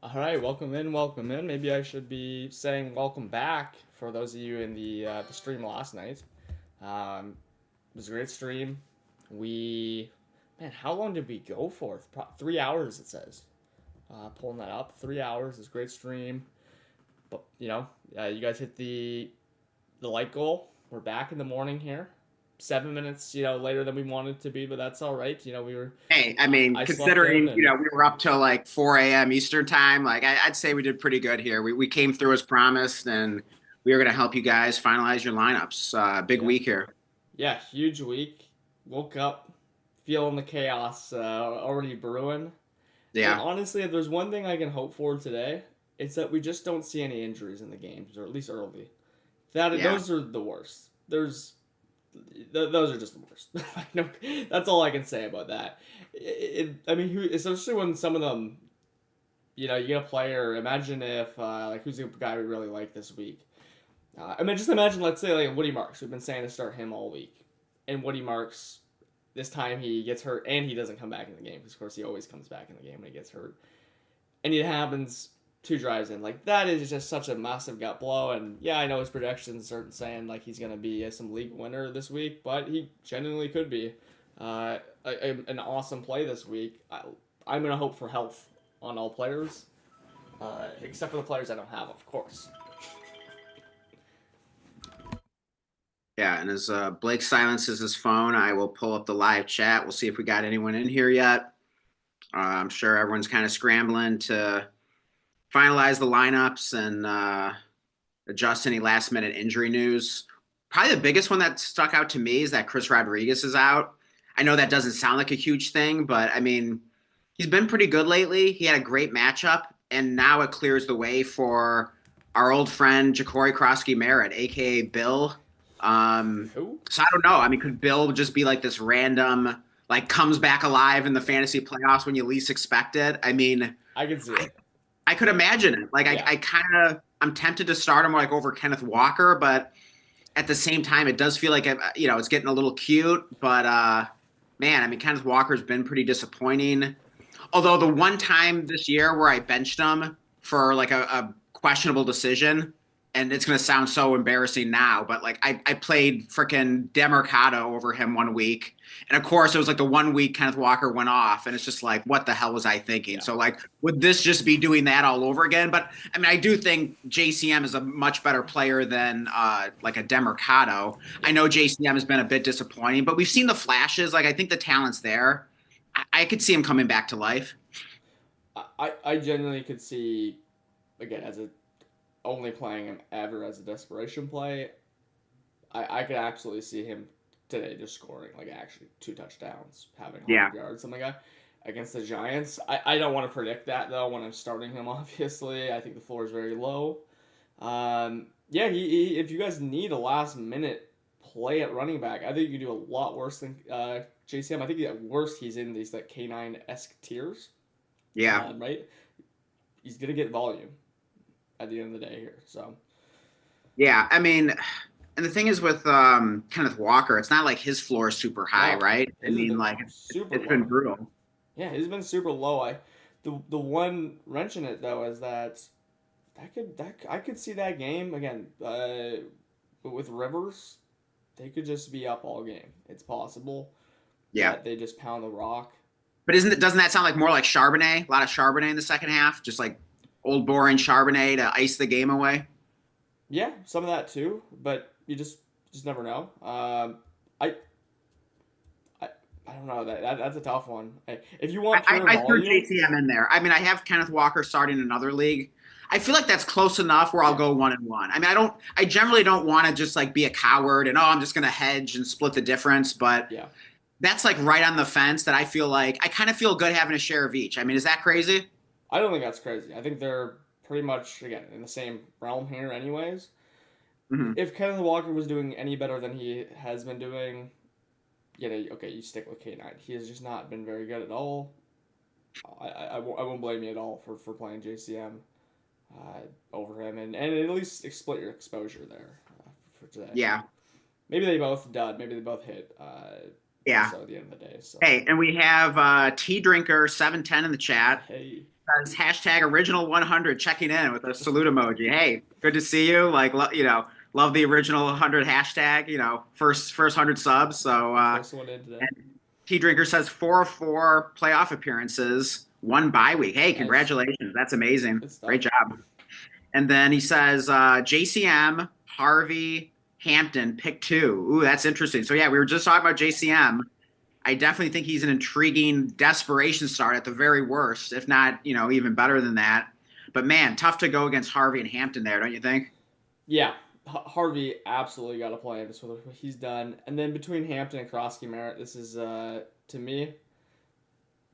All right, welcome in, welcome in. Maybe I should be saying welcome back for those of you in the stream last night. It was a great stream. We, man, how long did we go for? 3 hours it says. Pulling that up, 3 hours is a great stream. But you guys hit the light goal. We're back in the morning here. 7 minutes, later than we wanted to be, but that's all right. We were, Hey, I mean, I slept in considering and we were up till like 4 a.m. Eastern time, like I'd say we did pretty good here. We came through as promised, and we were going to help you guys finalize your lineups. Big yeah, week here. yeah, huge week. Woke up feeling the chaos already brewing. And Yeah, honestly, if there's one thing I can hope for today, it's that we just don't see any injuries in the games, or at least early. yeah, Those are the worst. Those are just the worst. No, that's all I can say about that. I mean, especially when some of them, you get a player. Imagine if who's the guy we really like this week. I mean, just imagine, let's say, like Woody Marks. We've been saying to start him all week, and Woody Marks, this time he gets hurt and he doesn't come back in the game because, of course, he always comes back in the game when he gets hurt. And it happens 2 drives in. Like, that is just such a massive gut blow. And yeah, I know his projections are saying like he's gonna be some league winner this week, but he genuinely could be an awesome play this week. I'm gonna hope for health on all players, except for the players I don't have, of course. yeah. And as Blake silences his phone, I will pull up the live chat. We'll see if we got anyone in here yet. I'm sure everyone's kind of scrambling to finalize the lineups and adjust any last minute injury news. Probably the biggest one that stuck out to me is that Chris Rodriguez is out. I know that doesn't sound like a huge thing, but I mean, he's been pretty good lately. He had a great matchup, and now it clears the way for our old friend Ja'Cory Krosky Merritt, aka Bill. Who? So I don't know. I mean, could Bill just be like this random, like comes back alive in the fantasy playoffs when you least expect it? I mean, I can see I, it. I could imagine it. Like Yeah. I kind of I'm tempted to start him like over Kenneth Walker, but at the same time, it does feel like it's getting a little cute. But man, I mean, Kenneth Walker's been pretty disappointing. Although the one time this year where I benched him for like a questionable decision, and it's going to sound so embarrassing now, but like I played freaking Demercado over him one week. And of course, it was like the one week Kenneth Walker went off, and it's just like, what the hell was I thinking? Yeah. So, like, would this just be doing that all over again? But I mean, I do think JCM is a much better player than like a Demercado. I Yeah. know JCM has been a bit disappointing, but we've seen the flashes. Like, I think the talent's there. I could see him coming back to life. I genuinely could see, again, as a only playing him ever as a desperation play. I could absolutely see him today just scoring like actually 2 touchdowns, having Yeah. 100 yards, something like that against the Giants. I don't want to predict that though when I'm starting him. Obviously, I think the floor is very low. Yeah, if you guys need a last minute play at running back, I think you can do a lot worse than JCM. I think at worst he's in these like K9 esque tiers. Yeah. Right? He's gonna get volume at the end of the day here. So Yeah. I mean, and the thing is with Kenneth Walker, it's not like his floor is super high, no, right? I his has mean, been like super it's been low. brutal. Yeah, his has been super low. The one wrench in it though is that I could see that game again. But with Rivers, they could just be up all game. It's possible Yeah. that they just pound the rock. But doesn't that sound like more like Charbonnet? A lot of Charbonnet in the second half, just like old boring Charbonnet to ice the game away. Yeah, some of that too. But you just never know. I I, I don't know that's a tough one. If you want pure I threw volume, JCM in there. I mean, I have Kenneth Walker starting in another league. I feel like that's close enough where I'll yeah, go 1-1. I mean, I generally don't want to just like be a coward and I'm just going to hedge and split the difference. But yeah. that's like right on the fence that I feel like I kind of feel good having a share of each. I mean, is that crazy? I don't think that's crazy. I think they're pretty much again in the same realm here, anyways. Hmm. If Kenneth Walker was doing any better than he has been doing, okay, you stick with K9. He has just not been very good at all. I won't blame you at all for playing JCM over him, and at least split your exposure there for today. Yeah. Maybe they both dud. Maybe they both hit. Yeah. So at the end of the day, so Hey, and we have Tea Drinker 710 in the chat. hey, Says hashtag original 100 checking in with a salute emoji. Hey, good to see you. Like, love the original 100 hashtag. First 100 subs. So, first one in today. Tea Drinker says 4 playoff appearances, 1 bye week. Hey, Nice, congratulations. That's amazing. good stuff. Great job. And then he says JCM, Harvey, Hampton, pick 2. Ooh, that's interesting. So, yeah, we were just talking about JCM. I definitely think he's an intriguing desperation start at the very worst, if not, even better than that. But man, tough to go against Harvey and Hampton there, don't you think? Yeah, Harvey absolutely got to play him just with what he's done. And then between Hampton and Krosky Merritt, this is to me,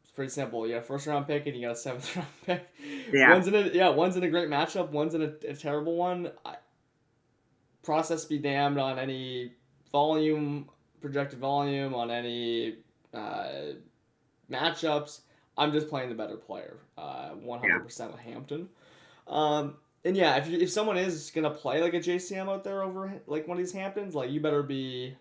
it's pretty simple. You got a first round pick and you got a seventh round pick. Yeah. One's in a great matchup. One's in a terrible one. Process be damned on any projected volume, on any matchups. I'm just playing the better player, 100% with Hampton. And yeah, if someone is gonna play like a JCM out there over like one of these Hamptons, like you better be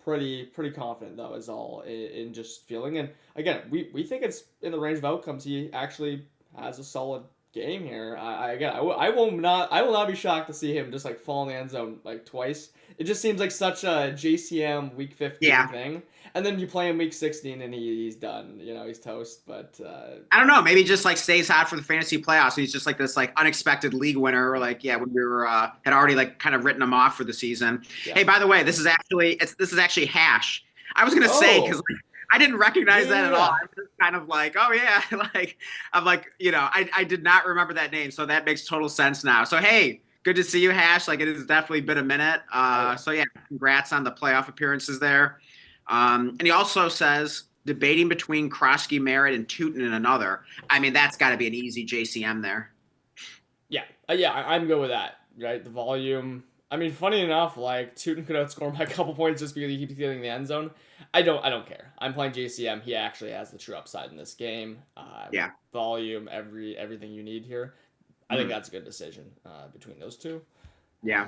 pretty confident though is all in just feeling. And again, we think it's in the range of outcomes. He actually has a solid game here. I will not be shocked to see him just like fall in the end zone like twice. It just seems like such a JCM week 15 thing. And then you play him week 16 and he's done. He's toast. But I don't know. Maybe just like stays hot for the fantasy playoffs. He's just like this like unexpected league winner. Or like when we were had already like kind of written him off for the season. Yeah. Hey, by the way, this is actually Hash. I was gonna say because I didn't recognize that at all. I'm just kind of like, oh yeah, like I'm like I did not remember that name, so that makes total sense now. So hey, good to see you, Hash. Like it has definitely been a minute. So yeah, congrats on the playoff appearances there. And he also says debating between Krosky Merritt and Tootin in another. I mean, that's got to be an easy JCM there. Yeah, I'm good with that. Right, the volume. I mean, funny enough, like Tootin could outscore by a couple points just because he keeps getting the end zone. I don't care. I'm playing JCM. He actually has the true upside in this game. Volume, everything you need here. I think that's a good decision between those two. Yeah.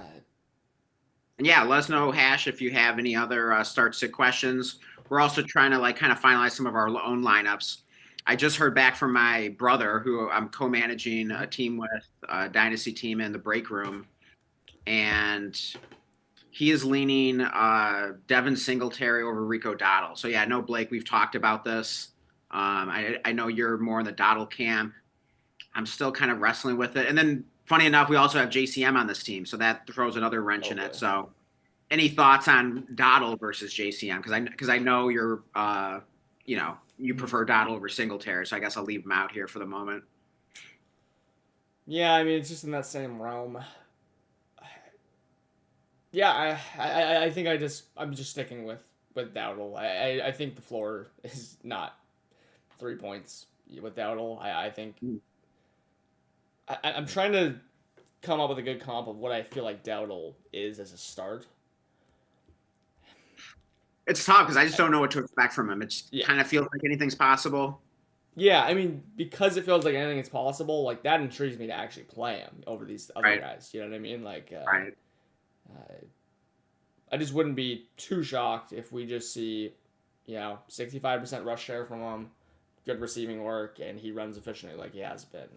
And yeah, let us know, Hash, if you have any other start-sit questions. We're also trying to kind of finalize some of our own lineups. I just heard back from my brother, who I'm co-managing a team with, a dynasty team in the break room, and he is leaning Devin Singletary over Rico Dottle. So yeah, I know, Blake, we've talked about this. I know you're more in the Dottle camp. I'm still kind of wrestling with it. And then, funny enough, we also have JCM on this team, so that throws another wrench in it. So, any thoughts on Dottle versus JCM? Because I know you're, you prefer Dottle over Singletary, so I guess I'll leave him out here for the moment. Yeah, I mean, it's just in that same realm. Yeah, I think I'm just sticking with Dowdle. I think the floor is not 3 points with Dowdle. I think I'm trying to come up with a good comp of what I feel like Dowdle is as a start. It's tough because I just don't know what to expect from him. It kind of feels like anything's possible. Yeah, I mean, because it feels like anything is possible, like that intrigues me to actually play him over these other guys. You know what I mean? Like, I just wouldn't be too shocked if we just see, 65% rush share from him, good receiving work, and he runs efficiently like he has been.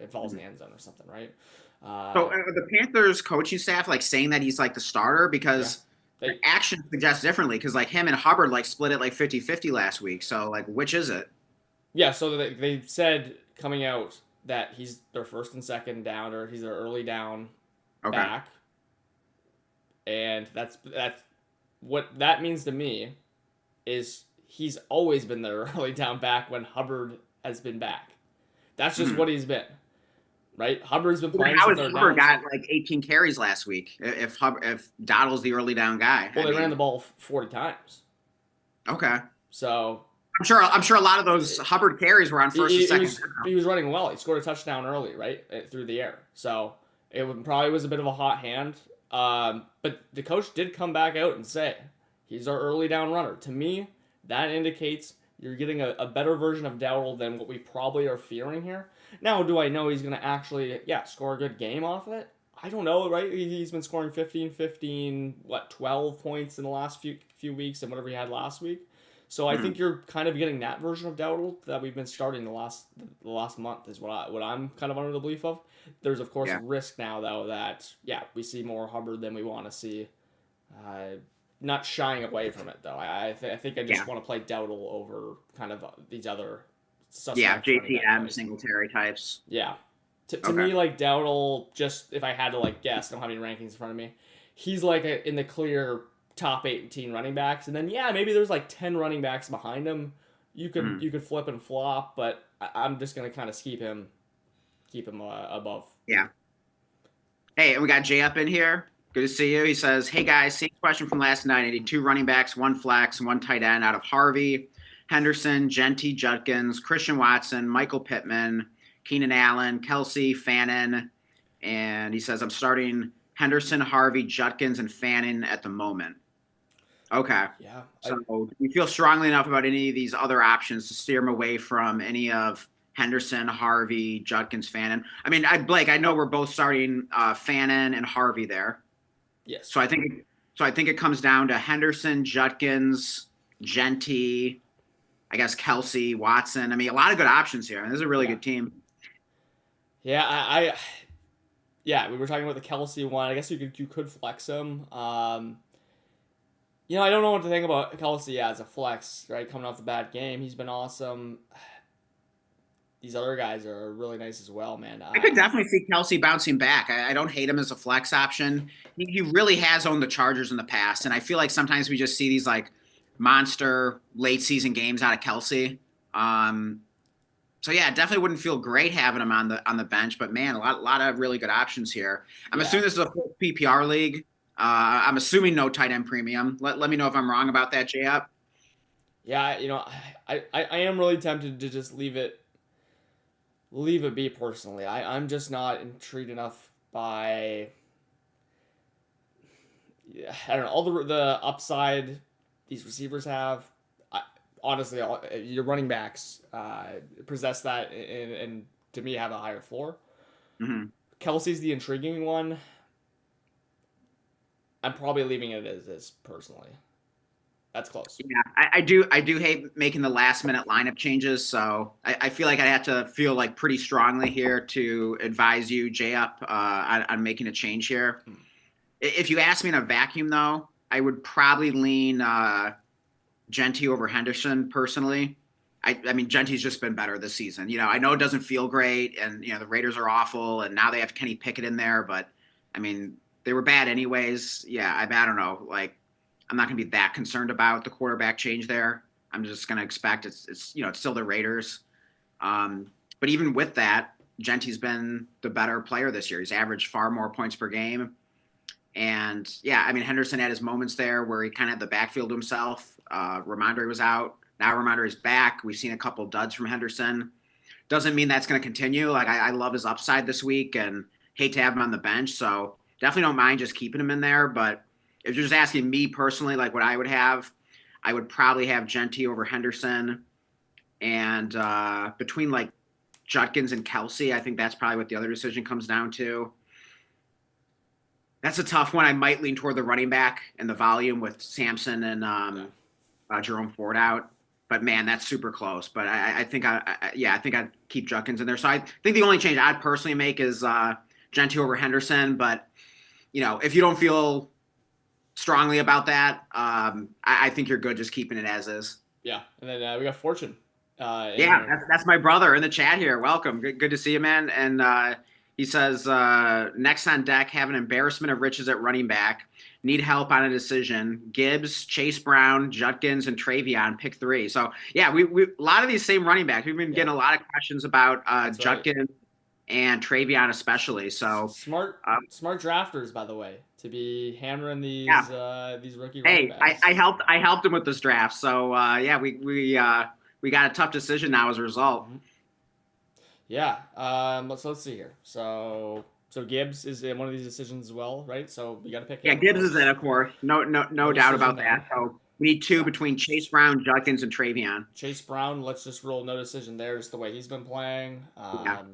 It falls in the end zone or something, right? So the Panthers coaching staff saying that he's like the starter because the action suggests differently because him and Hubbard split it 50-50 last week. So which is it? Yeah, so they said coming out that he's their first and second down, or he's their early down back. And that's what that means to me is he's always been their early down back when Hubbard has been back. That's just what he's been. Right? Hubbard's been playing. How has Hubbard got 18 carries last week if Dottle's the early down guy? Well, they ran the ball 40 times. Okay. So I'm sure a lot of those Hubbard carries were on first and second. He was running well. He scored a touchdown early, right? Through the air. So it probably was a bit of a hot hand. But the coach did come back out and say he's our early down runner. To me, that indicates you're getting a better version of Dowdle than what we probably are fearing here. Now, do I know he's going to actually, score a good game off of it? I don't know, right? He's been scoring 15, 12 points in the last few weeks and whatever he had last week. So I Mhm. think you're kind of getting that version of Dowdle that we've been starting the last month is what I'm kind of under the belief of. There's of course Yeah. risk now though that yeah we see more Hubbard than we want to see. Uh, Not shying away from it though. I think I just Yeah. want to play Dowdle over kind of these other Yeah. suspect running back JTM, plays. Singletary types. Yeah. To Okay. me, like Dowdle, just if I had to like guess, I don't have any rankings in front of me. He's like in the clear top 18 running backs, and then yeah, maybe there's like 10 running backs behind him. Mhm. You could flip and flop, but I'm just gonna kind of keep him above. Yeah. Hey, and we got Jay up in here. Good to see you. He says, "Hey guys, same question from last night. I need two running backs, one flex, and one tight end out of Harvey, Henderson, Genty, Judkins, Christian Watson, Michael Pittman, Keenan Allen, Kelsey, Fannin." And he says, "I'm starting Henderson, Harvey, Judkins, and Fannin at the moment." Okay. Yeah, So do you feel strongly enough about any of these other options to steer him away from any of Henderson, Harvey, Judkins, Fannin? I mean, Blake, I know we're both starting Fannin and Harvey there. yes, So I think it comes down to Henderson, Judkins, Genty, I guess Kelsey, Watson. I mean, a lot of good options here. This is a really yeah, good team. yeah. Yeah, we were talking about the Kelsey one. I guess you could flex him. I don't know what to think about Kelsey as a flex. Right, coming off the bad game, he's been awesome. These other guys are really nice as well, man. I could definitely see Kelsey bouncing back. I don't hate him as a flex option. He really has owned the Chargers in the past, and I feel like sometimes we just see these like monster late season games out of Kelsey. Um, so yeah, definitely wouldn't feel great having him on the bench, but man, a lot of really good options here. I'm Yeah, assuming this is a full PPR league. I'm assuming no tight end premium. Let me know if I'm wrong about that, J up. yeah. I am really tempted to just leave it be personally. I'm just not intrigued enough by I don't know all the upside these receivers have. Honestly, your running backs possess that and to me have a higher floor. Mm-hmm. Kelsey's the intriguing one. I'm probably leaving it as is personally. That's close. Yeah, I do hate making the last minute lineup changes, so I feel like I have to feel like pretty strongly here to advise you, Jay up, on making a change here. Hmm. If you ask me in a vacuum, though, I would probably lean Genty over Henderson personally. I mean, Genty's just been better this season. I know it doesn't feel great, and the Raiders are awful, and now they have Kenny Pickett in there, but I mean, they were bad anyways. Yeah, I don't know. Like, I'm not going to be that concerned about the quarterback change there. I'm just going to expect it's still the Raiders. But even with that, Genty's been the better player this year. He's averaged far more points per game. And yeah, I mean, Henderson had his moments there where he kind of had the backfield to himself. Ramondre was out. Now Ramondre is back. We've seen a couple duds from Henderson. Doesn't mean that's going to continue. Like, I love his upside this week and hate to have him on the bench. So definitely don't mind just keeping him in there. But if you're just asking me personally, like what I would have, I would probably have Genty over Henderson. And between like Judkins and Kelsey, I think that's probably what the other decision comes down to. That's a tough one. I might lean toward the running back and the volume with Sampson and Yeah. Jerome Ford out. But man, that's super close. But I think I think I'd keep Judkins in there. So I think the only change I'd personally make is Genty over Henderson. But if you don't feel strongly about that, I think you're good just keeping it as is. Yeah, and then we got Fortune. Yeah, that's my brother in the chat here. Welcome. Good to see you, man. And he says, next on deck, have an embarrassment of riches at running back. Need help on a decision. Gibbs, Chase Brown, Judkins, and Travion, pick 3. So, yeah, we a lot of these same running backs. We've been getting a lot of questions about Judkins and Travion especially. So smart drafters, by the way, to be hammering these rookie hey, running backs. I helped him with this draft. So, yeah, we got a tough decision now as a result. Mm-hmm. Yeah. Let's see here. So Gibbs is in one of these decisions as well, right? So we got to pick him. Yeah, Gibbs is in, of course. No doubt about that. So we need 2 between Chase Brown, Judkins, and Travion. Chase Brown, let's just roll no decision there. Just the way he's been playing. Got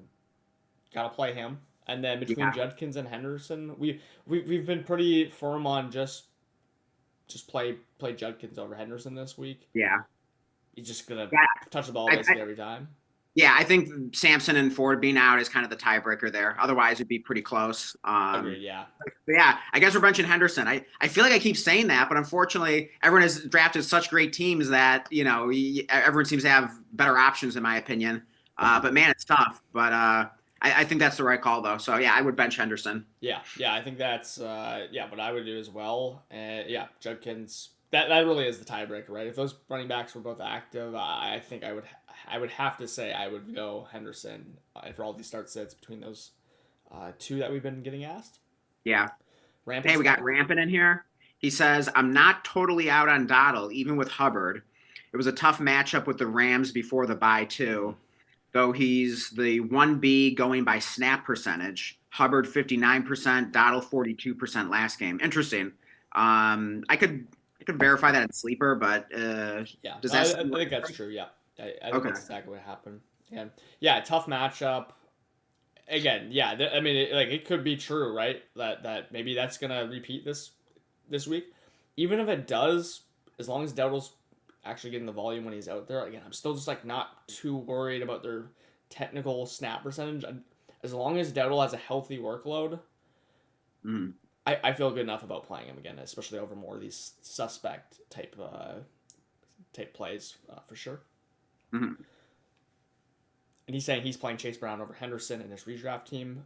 to play him. And then between Judkins and Henderson, we've been pretty firm on just play Judkins over Henderson this week. Yeah. He's just gonna Yeah, touch the ball I, basically every time. yeah, I think Sampson and Ford being out is kind of the tiebreaker there. Otherwise, it'd be pretty close. Agreed. Yeah. But yeah, I guess we're benching Henderson. I feel like I keep saying that, but unfortunately, everyone has drafted such great teams that everyone seems to have better options, in my opinion. But man, it's tough. But I think that's the right call, though. So yeah, I would bench Henderson. Yeah, I think that's what I would do as well. And yeah, Judkins. That really is the tiebreaker, right? If those running backs were both active, I think I would have to say I would go Henderson for all these start sits between those two that we've been getting asked. Yeah. Rampant. Hey, we got Rampant in here. He says, I'm not totally out on Dottle, even with Hubbard. It was a tough matchup with the Rams before the bye, too. Though he's the 1B going by snap percentage. Hubbard 59%, Dottle 42% last game. Interesting. I could verify that in Sleeper, but Yeah, does no, that? I think that's true. Yeah, I think Okay. that's exactly what happened. And yeah, tough matchup. Again, yeah, I mean, it could be true, right? That maybe that's gonna repeat this week. Even if it does, as long as Dowdle's actually getting the volume when he's out there, again, I'm still just like not too worried about their technical snap percentage. As long as Dowdle has a healthy workload, Mm. I feel good enough about playing him again, especially over more of these suspect type plays for sure. Mm-hmm. And he's saying he's playing Chase Brown over Henderson in his redraft team.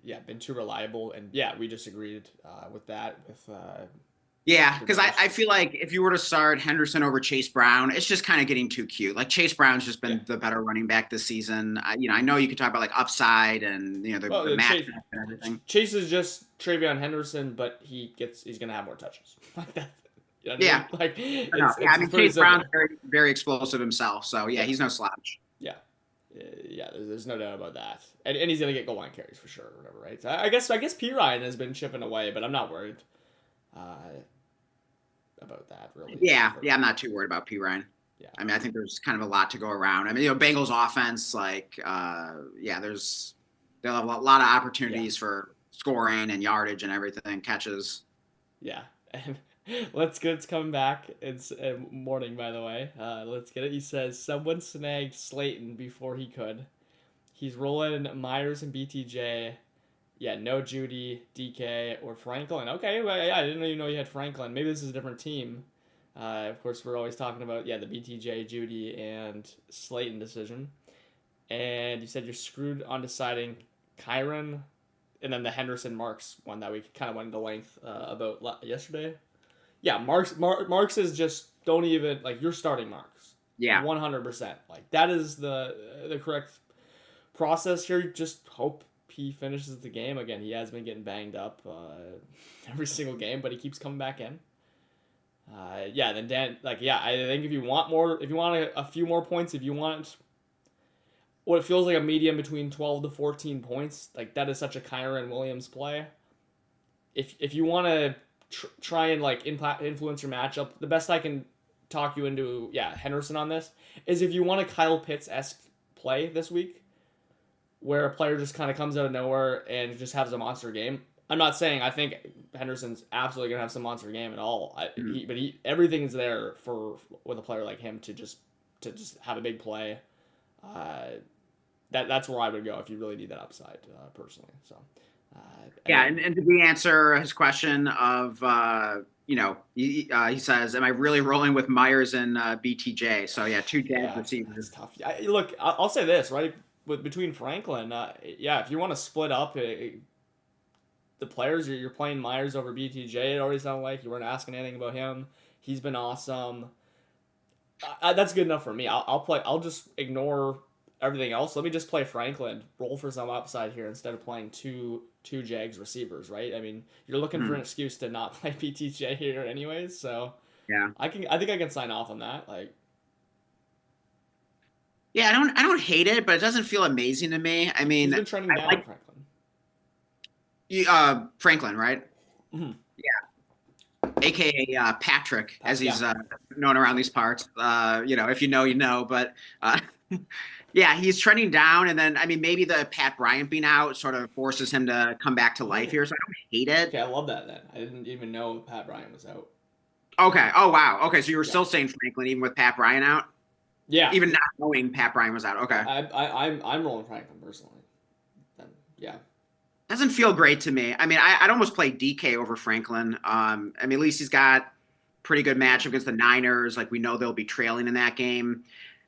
Yeah, been too reliable, and yeah, we just agreed with that. Yeah, because I feel like if you were to start Henderson over Chase Brown, it's just kind of getting too cute. Like Chase Brown's just been the better running back this season. I know you could talk about like upside and the matchup and everything. Chase is just Travion Henderson, but he's gonna have more touches like that. You know Yeah, I mean? I mean Chase Brown's very very explosive himself, so yeah, he's no slouch. Yeah. Yeah, there's no doubt about that, and he's gonna get goal line carries for sure, or whatever, right? So I guess P Ryan has been chipping away, but I'm not worried about that really. Yeah, I'm not too worried about P Ryan. Yeah, I mean, I think there's kind of a lot to go around. I mean, Bengals offense, like, they'll have a lot of opportunities for scoring and yardage and everything, catches. Yeah, and let's get it's coming back. It's morning, by the way. Let's get it. He says someone snagged Slayton before he could. He's rolling Myers and BTJ. Yeah, no Judy, DK, or Franklin. Okay, well, yeah, I didn't even know you had Franklin. Maybe this is a different team. Of course, we're always talking about the BTJ, Judy, and Slayton decision. And you said you're screwed on deciding Kyron, and then the Henderson Marks one that we kind of went into length about yesterday. Yeah, Marks is just don't even you're starting Marks. Yeah, 100%. Like that is the correct process here. Just hope he finishes the game. Again, he has been getting banged up every single game, but he keeps coming back in. Then Dan, I think if you want a few more points, if you want what it feels like a medium between 12 to 14 points, that is such a Kyron Williams play. If you want to try and influence your matchup, the best I can talk you into, Henderson on this, is if you want a Kyle Pitts-esque play this week, where a player just kind of comes out of nowhere and just has a monster game. I'm not saying I think Henderson's absolutely gonna have some monster game at all. But everything's there with a player like him to just have a big play. That's where I would go if you really need that upside, personally. So. And did we answer his question of he says, am I really rolling with Myers and BTJ? So two dead receivers. Tough. Look, I'll say this, right? Between Franklin, if you want to split up the players, you're playing Myers over BTJ. It already sounded like you weren't asking anything about him. He's been awesome. That's good enough for me. I'll just ignore everything else. Let me just play Franklin, roll for some upside here instead of playing two Jags receivers, right? I mean, you're looking for an excuse to not play BTJ here anyways, so yeah. I think I can sign off on that. Yeah, I don't hate it, but it doesn't feel amazing to me. I mean, he's been trending down, Franklin. Franklin, right? Mm-hmm. Yeah. AKA Patrick, as he's known around these parts. If you know, you know. But he's trending down, and then maybe the Pat Bryant being out sort of forces him to come back to life here. So I don't hate it. Okay, I love that. Then I didn't even know Pat Bryant was out. Okay. Oh wow. Okay, so you were still saying Franklin even with Pat Bryant out? Yeah, even not knowing Pat Bryant was out. Okay. I'm rolling Franklin personally. Then yeah, Doesn't feel great to me. I mean, I'd almost play DK over Franklin. I mean, at least he's got pretty good matchup against the Niners. Like we know they'll be trailing in that game.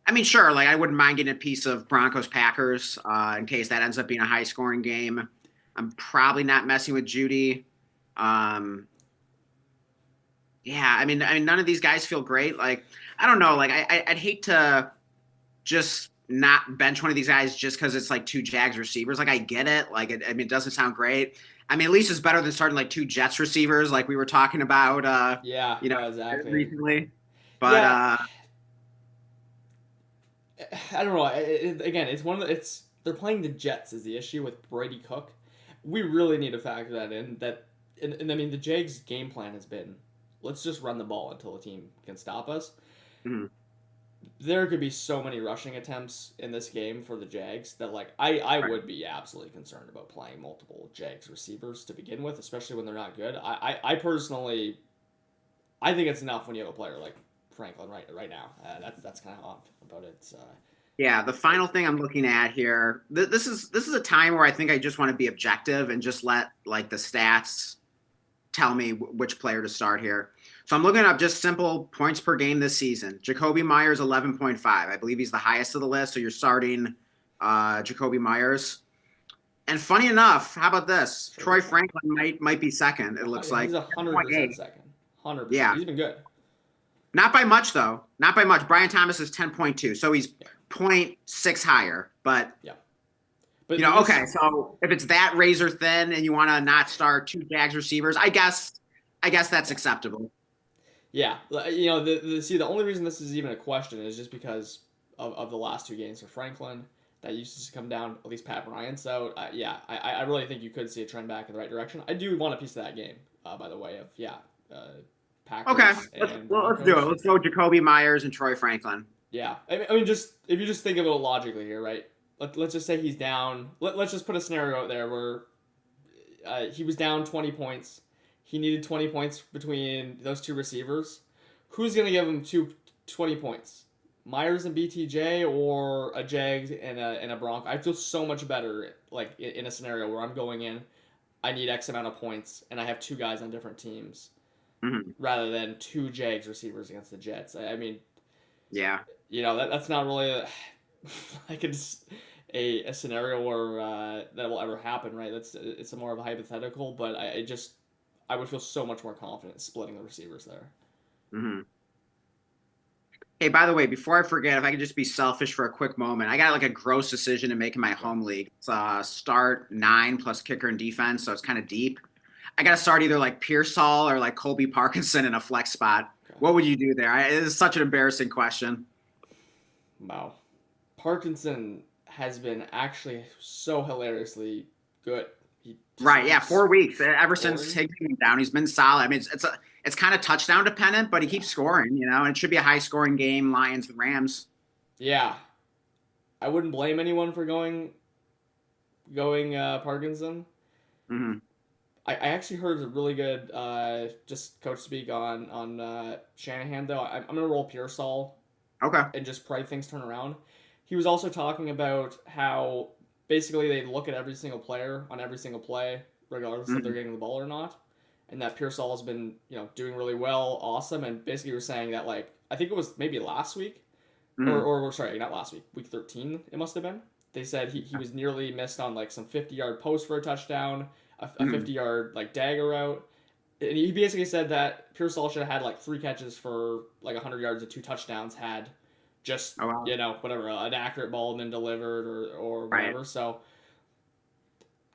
I mean, sure, like I wouldn't mind getting a piece of Broncos Packers in case that ends up being a high scoring game. I'm probably not messing with Judy. Um, yeah, I mean, none of these guys feel great. Like, I don't know. Like, I'd hate to just not bench one of these guys just because it's like two Jags receivers. Like, I get it. Like, I mean, it doesn't sound great. I mean, at least it's better than starting like two Jets receivers, like we were talking about, yeah, you know, no, exactly. recently. But Yeah, I don't know. Again, it's one of the, it's they're playing the Jets is the issue with Brady Cook. We really need to factor that in. And I mean, the Jags' game plan has been, let's just run the ball until the team can stop us. mhm, There could be so many rushing attempts in this game for the Jags that like I right. would be absolutely concerned about playing multiple Jags receivers to begin with, especially when they're not good. I personally I think it's enough when you have a player like Franklin right now. That's kind of how I'm about it. Yeah, the final thing I'm looking at here, this is a time where I think I just want to be objective and just let like the stats tell me which player to start here. So I'm looking up just simple points per game this season. Jacoby Myers 11.5. I believe he's the highest of the list. So you're starting Jacoby Myers. And funny enough, how about this? Sure, Troy Franklin might be second. It looks he's like 100% 10.8. second. 100%. Yeah, He's been good. not by much though. Not by much. Brian Thomas is 10.2, so he's Yeah, zero point 0.6 higher. But yeah. you But know, this okay, so if it's that razor thin and you want to not start two Jags receivers, I guess that's yeah. acceptable. Yeah, you know, the only reason this is even a question is just because of the last two games for Franklin that used to come down. At least Pat Bryant. So yeah, I really think you could see a trend back in the right direction. I do want a piece of that game, by the way of uh, Okay, Packers let's and well, let's do it. Broncos. Let's go Jacoby Myers and Troy Franklin. Yeah, I mean, just if you just think of it logically here, right? Let's just say he's down. Let's just put a scenario out there where he was down 20 points. He needed 20 points between those two receivers. Who's going to give him 20 points? Myers and BTJ or a Jags and a Bronco? I feel so much better like in a scenario where I'm going in, I need X amount of points, and I have two guys on different teams Hmm. rather than two Jags receivers against the Jets. I mean, Yeah, you know that's not really like it's a scenario where that will ever happen, right? It's a more of a hypothetical, but I would feel so much more confident splitting the receivers there. hmm. Hey, by the way, before I forget, if I could just be selfish for a quick moment, I got like a gross decision to make in my Yeah. home league. It's start 9 plus kicker and defense, so it's kind of deep. I got to start either like Pearsall or like Colby Parkinson in a flex spot. Okay. What would you do there? It is such an embarrassing question. Wow. Parkinson has been actually so hilariously good. He just Right, yeah, keeps 4 weeks. Ever since scoring. Higbee went down, he's been solid. I mean, it's kind of touchdown dependent, but he Yeah. keeps scoring, and it should be a high scoring game, Lions and Rams. Yeah. I wouldn't blame anyone for going Parkinson. Hmm. I actually heard a really good just coach speak on Shanahan though. I'm gonna roll Pearsall Okay. and just pray things turn around. He was also talking about how basically they look at every single player on every single play, regardless if they're Hmm. getting the ball or not, and that Pearsall has been doing really well, awesome, and basically we're saying that like I think it was maybe last week Hmm. or sorry not last week, week 13 it must have been. They said he was nearly missed on like some 50-yard post for a touchdown, a Hmm. 50-yard like dagger route. And he basically said that Pearsall should have had like three catches for like 100 yards and two touchdowns had just Oh wow. whatever an accurate ball been delivered or Right. whatever. So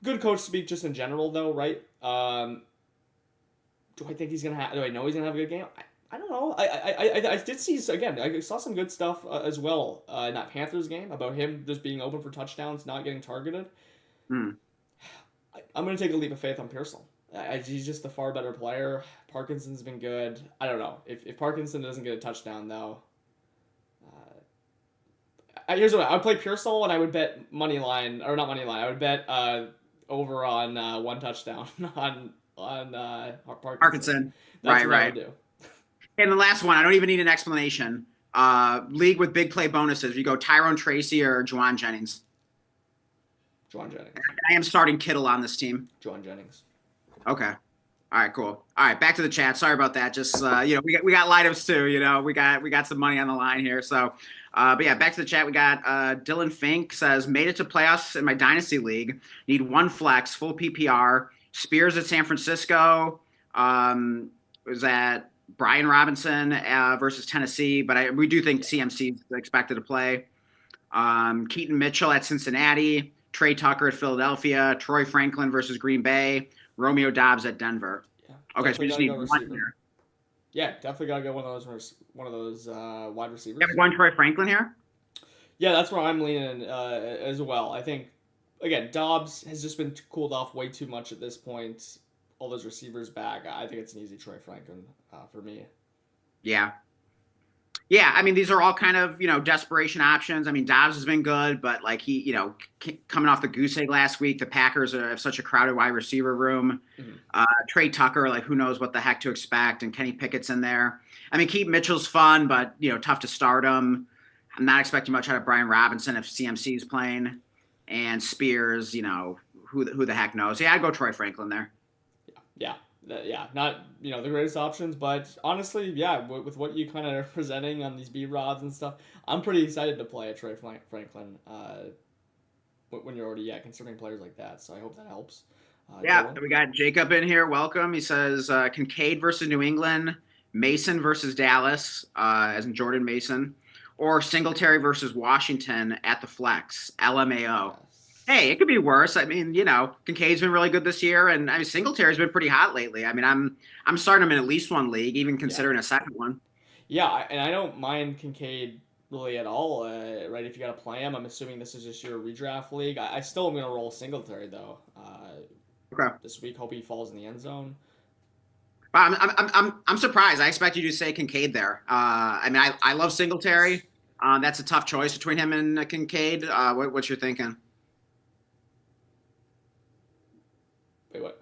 good coach speak just in general though, right? Do I think he's gonna have? Do I know he's gonna have a good game? I don't know. I did see again. I saw some good stuff as well in that Panthers game about him just being open for touchdowns, not getting targeted. Hmm. I'm gonna take a leap of faith on Pearsall. He's just a far better player. Parkinson's been good. I don't know if Parkinson doesn't get a touchdown though. Here's what I would play Pearsall and I would bet money line or not money line. I would bet over on one touchdown on Parkinson. Parkinson. That's Right, what I would right. do. And the last one, I don't even need an explanation. League with big play bonuses. You go Tyrone Tracy or Juwan Jennings. Juwan Jennings. I am starting Kittle on this team. Juwan Jennings. Okay. All right, cool. All right, back to the chat. Sorry about that. Just we got lineups too. We got some money on the line here. So, but yeah, back to the chat. We got Dylan Fink says made it to playoffs in my dynasty league. Need one flex, full PPR. Spears at San Francisco. Was that Brian Robinson versus Tennessee? But we do think CMC is expected to play. Keaton Mitchell at Cincinnati. Trey Tucker at Philadelphia. Troy Franklin versus Green Bay. Romeo Dobbs at Denver. Yeah, okay, so we just need one here. Yeah, definitely gotta go one of those wide receivers. You have one Troy Franklin here. Yeah, that's where I'm leaning as well. I think again, Dobbs has just been cooled off way too much at this point. All those receivers back. I think it's an easy Troy Franklin for me. Yeah. Yeah, I mean, these are all kind of, desperation options. I mean, Dobbs has been good, but like he, coming off the goose egg last week, the Packers have such a crowded wide receiver room. Mm-hmm. Trey Tucker, like who knows what the heck to expect, and Kenny Pickett's in there. I mean, Keaton Mitchell's fun, but tough to start him. I'm not expecting much out of Brian Robinson if CMC is playing, and Spears, who the heck knows? Yeah, I'd go Troy Franklin there. Yeah. Not the greatest options, but honestly, yeah, with what you kind of are presenting on these B-Rods and stuff, I'm pretty excited to play a Trey Franklin when you're already considering players like that. So I hope that helps. Dylan. We got Jacob in here. Welcome. He says Kincaid versus New England, Mason versus Dallas, as in Jordan Mason, or Singletary versus Washington at the flex, LMAO. Hey, it could be worse. I mean, Kincaid's been really good this year, and I mean Singletary's been pretty hot lately. I mean, I'm starting him in at least one league, even considering a second one. Yeah, and I don't mind Kincaid really at all. Right, if you got to play him, I'm assuming this is just your redraft league. I still am going to roll Singletary though. Okay. This week, hope he falls in the end zone. I'm surprised. I expect you to say Kincaid there. I mean, I love Singletary. That's a tough choice between him and Kincaid. What's your thinking? Wait, what?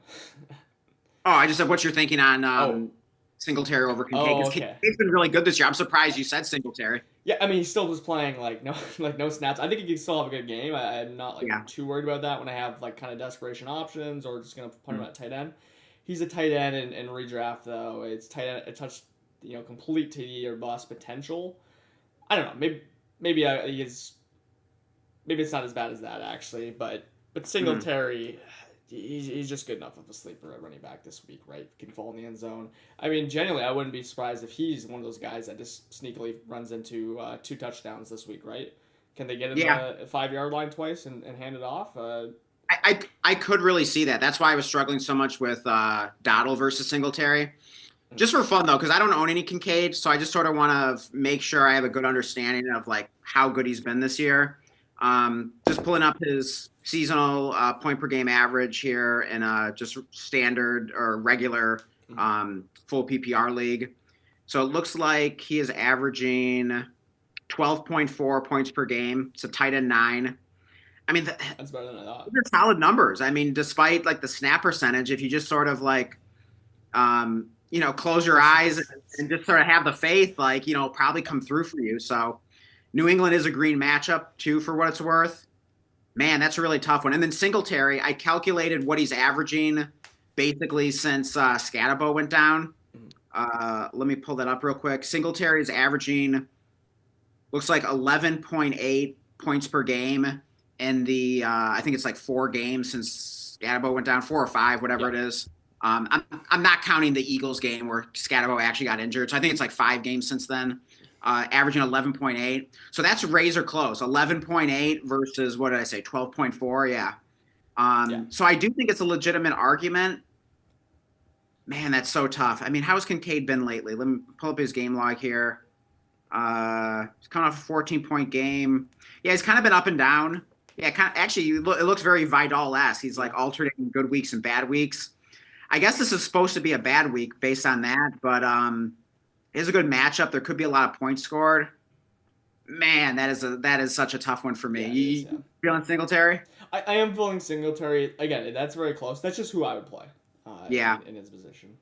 I just said what's your thinking on Singletary over Kincaid? Oh, okay. Kincaid's been really good this year. I'm surprised you said Singletary. Yeah, I mean he's still just playing no snaps. I think he can still have a good game. I'm not too worried about that when I have kind of desperation options or just gonna put him at tight end. He's a tight end in redraft though. It's tight end. It touched complete TD or bust potential. I don't know. Maybe it's not as bad as that actually, but Singletary. He's just good enough of a sleeper at running back this week, right? Can fall in the end zone. I mean, genuinely, I wouldn't be surprised if he's one of those guys that just sneakily runs into 2 touchdowns this week, right? Can they get in the 5-yard line twice and hand it off? I could really see that. That's why I was struggling so much with Dottle versus Singletary. Just for fun, though, because I don't own any Kincaid, so I just sort of want to make sure I have a good understanding of how good he's been this year. Just pulling up his seasonal point per game average here in a just standard or regular full PPR league. So it looks like he is averaging 12.4 points per game. It's a tight end 9. I mean, that's better than I thought. They're solid numbers. I mean, despite the snap percentage, if you just sort of close your eyes and just sort of have the faith, probably come through for you. So New England is a green matchup too, for what it's worth. Man, that's a really tough one. And then Singletary, I calculated what he's averaging basically since Scatabo went down. Let me pull that up real quick. Singletary is averaging, looks like 11.8 points per game in the, I think it's 4 games since Scatabo went down, 4 or 5, whatever it is. I'm not counting the Eagles game where Scatabo actually got injured. So I think it's 5 games since then. Averaging 11.8. So that's razor close. 11.8 versus, what did I say, 12.4? Yeah. So I do think it's a legitimate argument. Man, that's so tough. I mean, how's Kincaid been lately? Let me pull up his game log here. He's coming off a 14-point game. Yeah, he's kind of been up and down. Yeah, actually, it looks very Vidal-esque. He's alternating good weeks and bad weeks. I guess this is supposed to be a bad week based on that, but it is a good matchup. There could be a lot of points scored. Man, that is such a tough one for me. You feeling Singletary? I am feeling Singletary. Again, that's very close. That's just who I would play. In his position.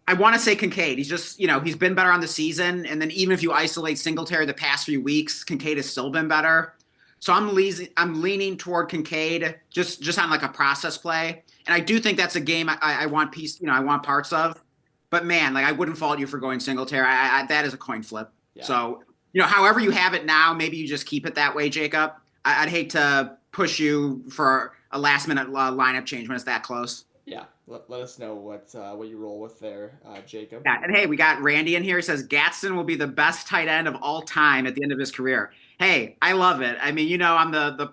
I want to say Kincaid. He's just, he's been better on the season. And then even if you isolate Singletary the past few weeks, Kincaid has still been better. So I'm leaning toward Kincaid just on like a process play. And I do think that's a game I want I want parts of. But man, like I wouldn't fault you for going Singletary. That is a coin flip. Yeah. So, however you have it now, maybe you just keep it that way, Jacob. I'd hate to push you for a last minute lineup change when it's that close. Yeah, let us know what you roll with there, Jacob. Yeah, and hey, we got Randy in here. He says Gadsden will be the best tight end of all time at the end of his career. Hey, I love it. I mean, I'm the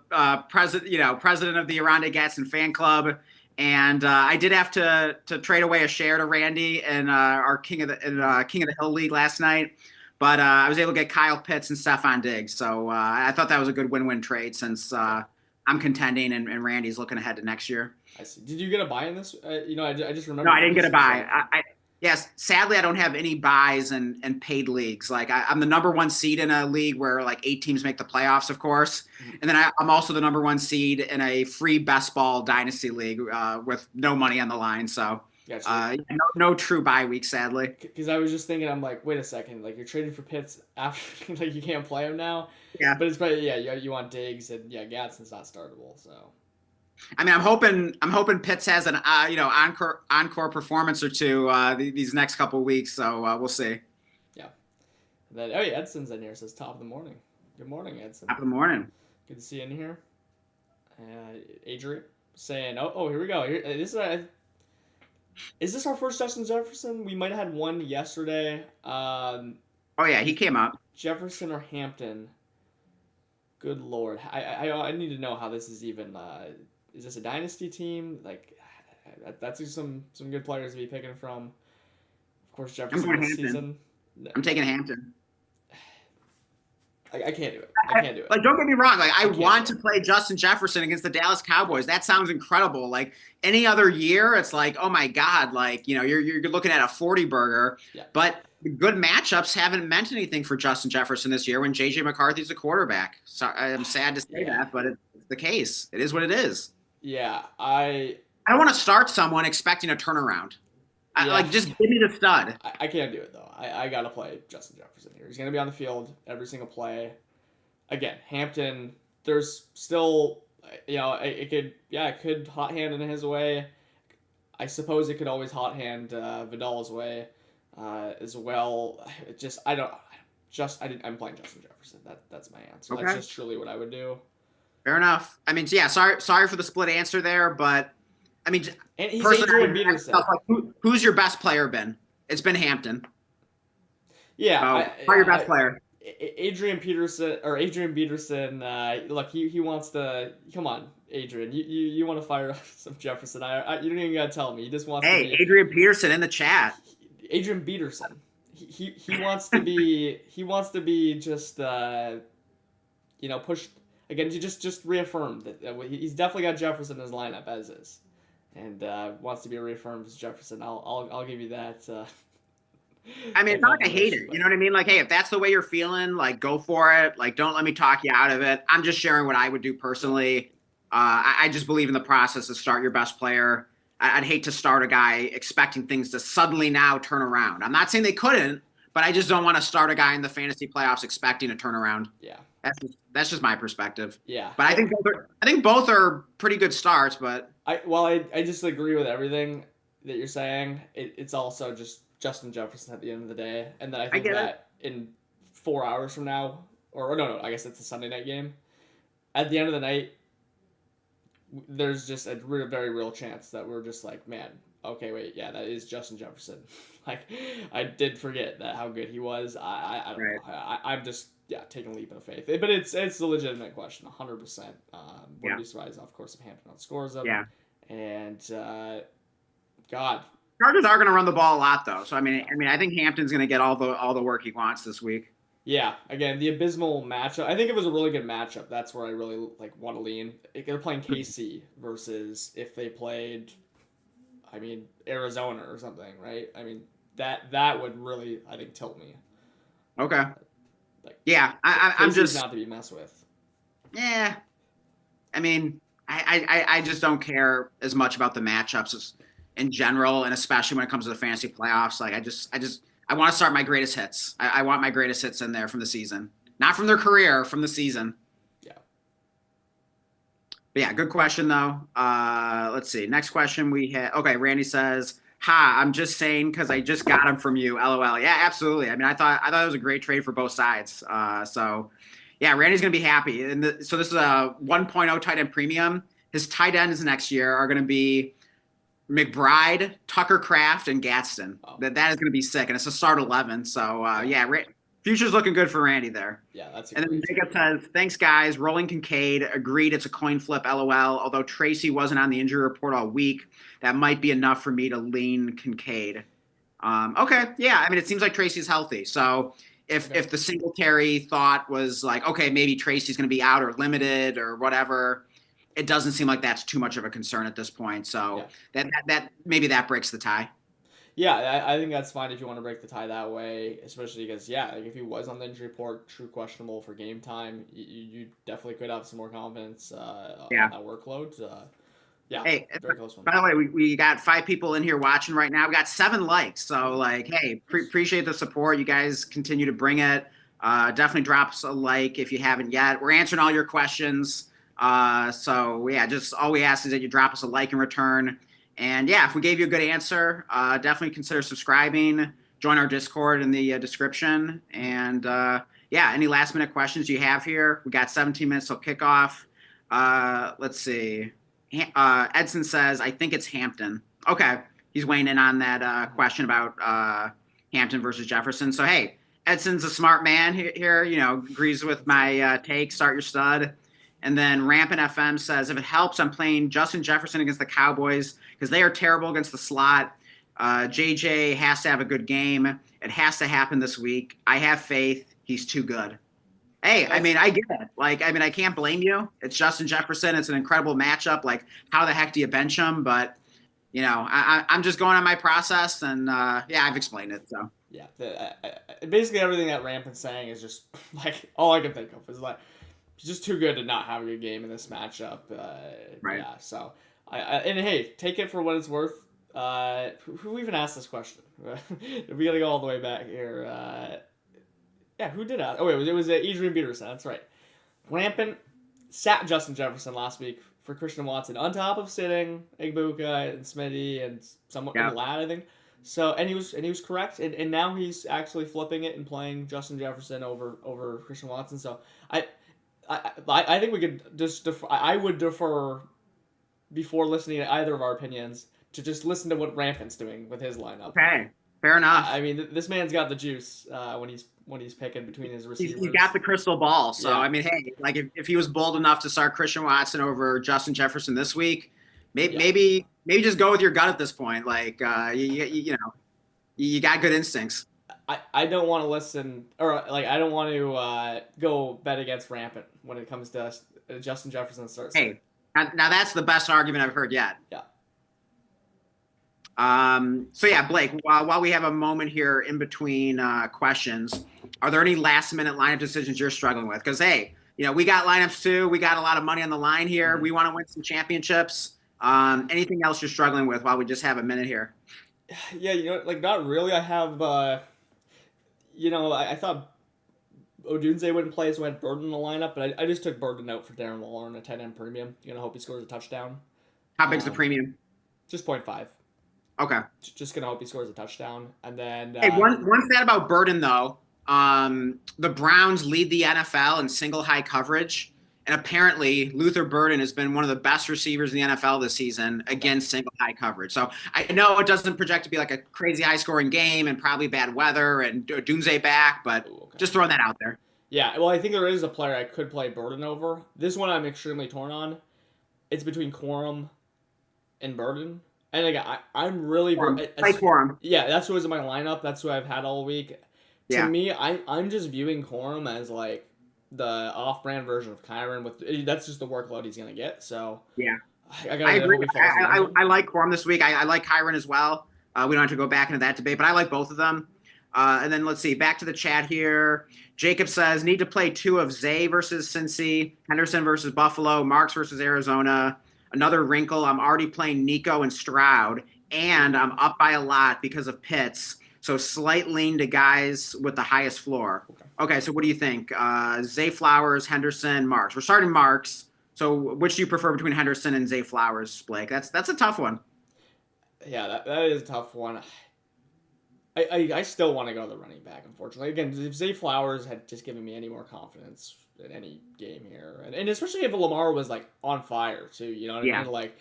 president of the Aronde Gadsden fan club, and I did have to trade away a share to Randy in our King of the Hill league last night, but I was able to get Kyle Pitts and Stephon Diggs. So I thought that was a good win-win trade since I'm contending and Randy's looking ahead to next year. I see. Did you get a buy in this? I just remember. No, I didn't get a buy. Yes, sadly, I don't have any buys and paid leagues. Like I'm the number one seed in a league where like 8 teams make the playoffs, of course, and then I'm also the number one seed in a free best ball dynasty league with no money on the line. So gotcha. no true bye week, sadly. Because I was just thinking, I'm like, wait a second, like you're trading for Pitts after like you can't play him now. Yeah, but it's probably you want Diggs and Gadsden's not startable, so. I mean, I'm hoping Pitts has an encore performance or two these next couple of weeks. So we'll see. Yeah. And then Edson's in here. Says top of the morning. Good morning, Edson. Top of the morning. Good to see you in here. Adrian saying, oh, here we go. Is this our first Justin Jefferson? We might have had one yesterday. Oh yeah, he came up. Jefferson or Hampton. Good Lord, I need to know how this is even. Is this a dynasty team? Like, that's some good players to be picking from. Of course, Jefferson this season. I'm taking Hampton. I can't do it. I can't do it. Like, don't get me wrong. Like, I want to play Justin Jefferson against the Dallas Cowboys. That sounds incredible. Like any other year, it's like, oh my God, like you're looking at a 40 burger. Yeah. But good matchups haven't meant anything for Justin Jefferson this year when JJ McCarthy's a quarterback. So I'm sad to say that, but it's the case. It is what it is. Yeah, I don't want to start someone expecting a turnaround. Just give me the stud. I can't do it though. I gotta play Justin Jefferson here. He's gonna be on the field every single play. Again, Hampton. There's still, it could hot hand in his way. I suppose it could always hot hand Vidal's way as well. I'm playing Justin Jefferson. That's my answer. Okay. That's just truly what I would do. Fair enough. I mean, yeah, sorry for the split answer there, but I mean, and he's Adrian Peterson. Like, who's your best player been? It's been Hampton. Yeah. So, your best player? Adrian Peterson. Look, he wants to. Come on, Adrian. You want to fire up some Jefferson? You don't even gotta tell me. He just wants. Hey, Adrian Peterson in the chat. Adrian Peterson. He wants to be. He wants to be just. Pushed. Again, you just reaffirmed that he's definitely got Jefferson in his lineup as is, and wants to be reaffirmed as Jefferson. I'll give you that. I mean, it's not like I hate it. You know what I mean? Like, hey, if that's the way you're feeling, like, go for it. Like, don't let me talk you out of it. I'm just sharing what I would do personally. I just believe in the process to start your best player. I'd hate to start a guy expecting things to suddenly now turn around. I'm not saying they couldn't, but I just don't want to start a guy in the fantasy playoffs expecting a turnaround. Yeah. That's just my perspective. Yeah. But I think both are pretty good starts, but I just agree with everything that you're saying. It's also just Justin Jefferson at the end of the day. And then I think that in 4 hours from now, or no, I guess it's a Sunday night game. At the end of the night, there's just a very real chance that we're just like, man, okay, wait, yeah, that is Justin Jefferson. Like, I did forget how good he was. I don't know. I'm just taking a leap of faith. But it's a legitimate question, 100%. Wouldn't be surprised, of course, if Hampton outscores them. Yeah. And God, Chargers are going to run the ball a lot, though. So I mean, I think Hampton's going to get all the work he wants this week. Yeah, again, the abysmal matchup. I think it was a really good matchup. That's where I really want to lean. They're playing KC versus if they played, Arizona or something, right? I mean, that would really, I think, tilt me. Okay. I'm just not to be messed with. Yeah. I mean, I just don't care as much about the matchups. in general, and especially when it comes to the fantasy playoffs. Like I want to start my greatest hits. I want my greatest hits in there from the season, not from their career, from the season. Yeah. But yeah, good question though. Let's see. Next question we had. Okay, Randy says, "Ha, I'm just saying because I just got him from you. LOL." Yeah, absolutely. I mean, I thought it was a great trade for both sides. So yeah, Randy's gonna be happy. And so this is a 1.0 tight end premium. His tight ends next year are gonna be McBride, Tucker Kraft, and Gadsden. Oh. That is going to be sick, and it's a start 11. So yeah, future's looking good for Randy there. Yeah, that's. And then Jacob says, "Thanks, guys. Rolling Kincaid agreed. It's a coin flip. LOL. Although Tracy wasn't on the injury report all week, that might be enough for me to lean Kincaid." Okay, yeah. I mean, it seems like Tracy's healthy. So if the Singletary thought was like, okay, maybe Tracy's going to be out or limited or whatever, it doesn't seem like that's too much of a concern at this point. So that maybe that breaks the tie. Yeah, I think that's fine if you want to break the tie that way, especially because, like if he was on the injury report, true questionable for game time, you definitely could have some more confidence on that workload. Hey, very close one. By the way, we got 5 people in here watching right now. We got 7 likes. So, like, hey, appreciate the support. You guys continue to bring it. Definitely drop us a like if you haven't yet. We're answering all your questions. So yeah, just all we ask is that you drop us a like in return. And yeah, if we gave you a good answer, definitely consider subscribing, join our Discord in the description. And yeah, any last minute questions you have here? We got 17 minutes till kickoff. Let's see. Edson says, I think it's Hampton. Okay. He's weighing in on that question about Hampton versus Jefferson. So, hey, Edson's a smart man here, agrees with my take, start your stud. And then Rampant FM says, if it helps, I'm playing Justin Jefferson against the Cowboys because they are terrible against the slot. JJ has to have a good game. It has to happen this week. I have faith. He's too good. Hey, I mean, I get it. I can't blame you. It's Justin Jefferson. It's an incredible matchup. Like, how the heck do you bench him? But, I'm just going on my process. And, I've explained it. So. Yeah. Basically, everything that Rampant's saying is just, all I can think of is, he's just too good to not have a good game in this matchup. Right. Yeah, so and hey, take it for what it's worth. Who even asked this question? We gotta go all the way back here. Who did ask? Oh wait, it was Adrian Peterson. That's right. Rampant sat Justin Jefferson last week for Christian Watson on top of sitting Igbuka and Smitty and somewhat Ladd, I think. So and he was correct, and now he's actually flipping it and playing Justin Jefferson over Christian Watson. So I think we could just I would defer before listening to either of our opinions to just listen to what Rampant's doing with his lineup. Okay, fair enough. I mean, this man's got the juice when he's picking between his receivers. He's got the crystal ball. So I mean, hey, if he was bold enough to start Christian Watson over Justin Jefferson this week, maybe just go with your gut at this point. You got good instincts. I don't want to listen, or I don't want to go bet against Rampant when it comes to Justin Jefferson starts. Hey, now that's the best argument I've heard yet. Yeah. So yeah, Blake, while we have a moment here in between questions, are there any last minute lineup decisions you're struggling with? Because hey, we got lineups too. We got a lot of money on the line here. Mm-hmm. We want to win some championships. Anything else you're struggling with while we just have a minute here? Yeah, not really. I have. I thought Odunze wouldn't play, so I had Burden in the lineup, but I just took Burden out for Darren Waller in a 10-end premium. Hope he scores a touchdown. How big's the premium? Just 0.5. Okay. Just gonna hope he scores a touchdown, and then. Hey, one stat about Burden though. The Browns lead the NFL in single high coverage, and apparently Luther Burden has been one of the best receivers in the NFL this season against single high coverage. So I know it doesn't project to be like a crazy high scoring game and probably bad weather and Dunze back, but just throwing that out there. Yeah, well, I think there is a player I could play Burden over. This one I'm extremely torn on. It's between Corum and Burden. And again, I'm really... Play Corum. Yeah, that's who was in my lineup. That's who I've had all week. To me, I'm just viewing Corum as the off-brand version of Kyron. That's just the workload he's going to get. So yeah, I agree. I like Corum this week. I like Kyron as well. We don't have to go back into that debate, but I like both of them. And then let's see, back to the chat here. Jacob says, need to play 2 of Zay versus Cincy, Henderson versus Buffalo, Marks versus Arizona. Another wrinkle, I'm already playing Nico and Stroud. and I'm up by a lot because of Pitts. So slight lean to guys with the highest floor. Okay, so what do you think? Zay Flowers, Henderson, Marks. We're starting Marks. So which do you prefer between Henderson and Zay Flowers, Blake? That's a tough one. Yeah, that is a tough one. I still want to go the running back, unfortunately. Again, if Zay Flowers had just given me any more confidence in any game here, and especially if Lamar was like on fire too, you know what I mean? Like,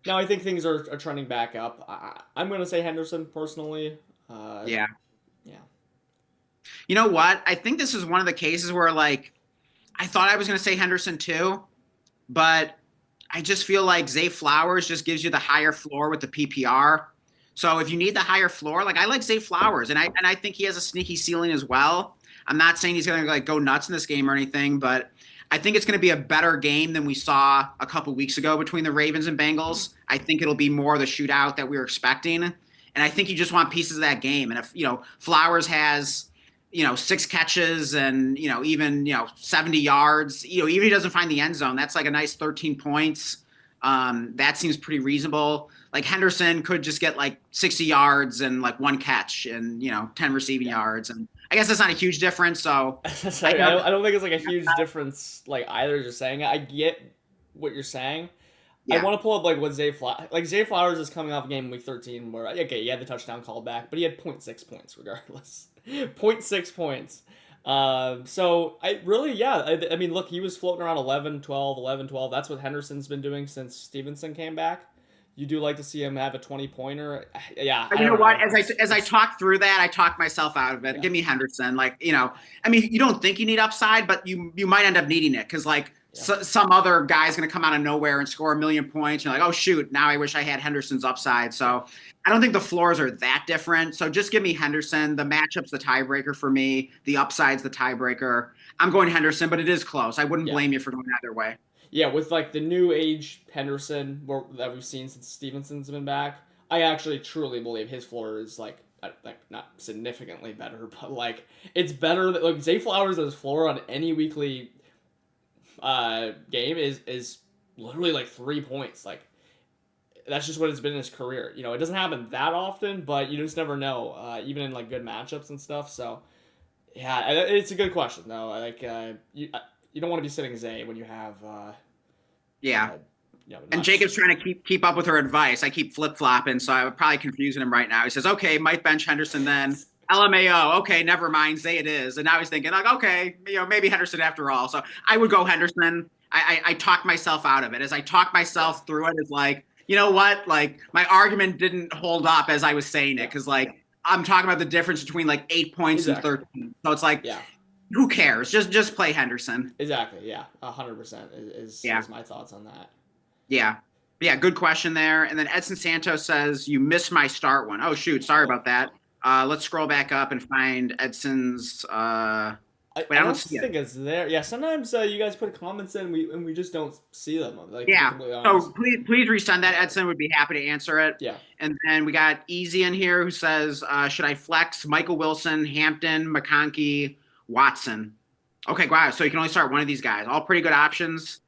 now I think things are trending back up. I'm going to say Henderson personally. Yeah. Yeah. You know what? I think this is one of the cases where like I thought I was going to say Henderson too, but I just feel like Zay Flowers just gives you the higher floor with the PPR. So if you need the higher floor, like I like Zay Flowers, and I think he has a sneaky ceiling as well. I'm not saying he's going to like go nuts in this game or anything, but I think it's going to be a better game than we saw a couple weeks ago between the Ravens and Bengals. I think it'll be more of the shootout that we were expecting, and I think you just want pieces of that game. And if Flowers has 6 catches and even 70 yards, even if he doesn't find the end zone, that's like a nice 13 points. That seems pretty reasonable. Like Henderson could just get like 60 yards and like 1 catch and 10 receiving yards, and I guess that's not a huge difference. So I don't think it's like a huge difference like either. Just saying it. I get what you're saying. I want to pull up like what Zay Flowers is coming off a game in week 13 where okay, he had the touchdown called back, but he had 0.6 points regardless. 0.6 points. So I really, I mean, look, he was floating around 11, 12, 11, 12. That's what Henderson's been doing since Stevenson came back. You do like to see him have a 20-pointer. Yeah. You know what? As I talk through that, I talk myself out of it. Yeah. Give me Henderson. Like, I mean, you don't think you need upside, but you might end up needing it because like some other guy's going to come out of nowhere and score 1 million points. You're like, oh shoot, now I wish I had Henderson's upside. So I don't think the floors are that different. So just give me Henderson. The matchup's the tiebreaker for me. The upside's the tiebreaker. I'm going Henderson, but it is close. I wouldn't blame you for going either way. Yeah, with like the new age Henderson that we've seen since Stevenson's been back, I actually truly believe his floor is like not significantly better, but like it's better. Like Zay Flowers' floor on any weekly game is literally like 3 points. Like that's just what it's been in his career. It doesn't happen that often, but you just never know, even in like good matchups and stuff. So yeah, it's a good question though. Like you don't want to be sitting Zay when you have and Jacob's trying to keep up with her advice. I keep flip-flopping, so I'm probably confusing him right now. He says, okay, might bench Henderson then. LMAO, okay, never mind, Zay it is. And now he's thinking, like, okay, maybe Henderson after all. So I would go Henderson. I talked myself out of it. As I talked myself through it, it's like, you know what? Like, my argument didn't hold up as I was saying it, because, like, I'm talking about the difference between, like, 8 points and 13. So it's like, who cares? Just play Henderson. Exactly, yeah. 100% is my thoughts on that. Yeah, good question there. And then Edson Santos says, you missed my start one. Oh, shoot, sorry about that. Let's scroll back up and find Edson's. I don't think it's there. Yeah, sometimes you guys put comments in and we just don't see them. Like, so please resend that. Edson would be happy to answer it. Yeah. And then we got Easy in here who says, should I flex Michael Wilson, Hampton, McConkey, Watson? Okay, wow. So you can only start one of these guys. All pretty good options.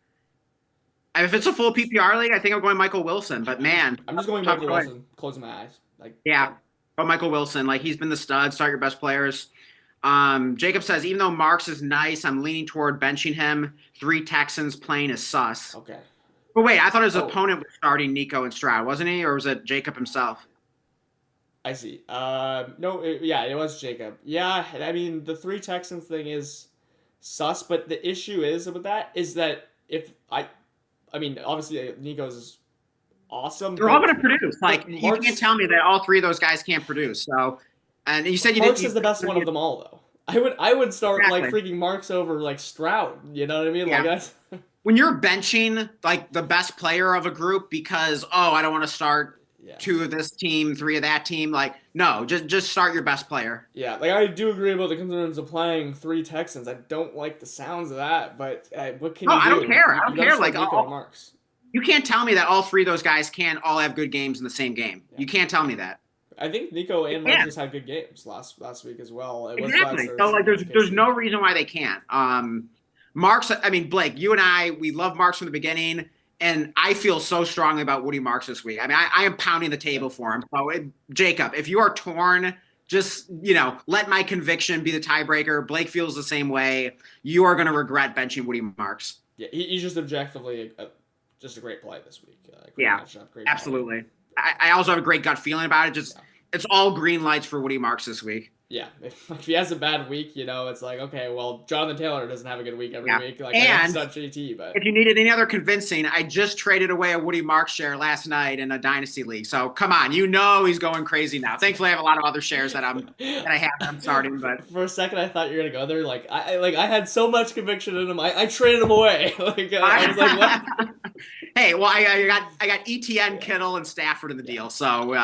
If it's a full PPR league, I think I'm going Michael Wilson. But man, I'm just going Michael Wilson. Closing my eyes. But Michael Wilson, like he's been the stud. Start your best players. Jacob says, even though Marks is nice, I'm leaning toward benching him. 3 Texans playing is sus. Okay. But wait, I thought his opponent was starting Nico and Stroud, wasn't he? Or was it Jacob himself? I see. No, it was Jacob. Yeah, I mean, the 3 Texans thing is sus, but the issue is with that is that I mean, obviously Nico's is awesome. They're all going to produce. Like you can't tell me that all 3 of those guys can't produce. So, and you said Marks is the best one of them all, though. I would start like freaking Marks over like Stroud. You know what I mean? Yeah. Like that's when you're benching like the best player of a group because I don't want to start 2 of this team, 3 of that team. Like no, just start your best player. Yeah, like I do agree about the concerns of playing 3 Texans. I don't like the sounds of that, but what can you do? I don't care. I don't care. Like Marks. You can't tell me that all 3 of those guys can't all have good games in the same game. Yeah. You can't tell me that. I think Nico and Marks just had good games last week as well. Exactly. So like there's no reason why they can't. Marks, I mean Blake, you and I, we love Marks from the beginning. And I feel so strongly about Woody Marks this week. I mean, I am pounding the table for him. So, Jacob, if you are torn, just, let my conviction be the tiebreaker. Blake feels the same way. You are going to regret benching Woody Marks. Yeah, he's just objectively just a great play this week. Great Yeah, matchup, great absolutely. I also have a great gut feeling about it. Just It's all green lights for Woody Marks this week. Yeah, if he has a bad week, it's like, okay, well, Jonathan Taylor doesn't have a good week every week. Like, and it's not JT, but if you needed any other convincing, I just traded away a Woody Marks share last night in a dynasty league. So come on, he's going crazy now. Thankfully, I have a lot of other shares that I'm starting. But for a second, I thought you were gonna go there. Like, I had so much conviction in him, I traded him away. I was like, what? Hey, well, I got ETN, Kittle, and Stafford in the deal. So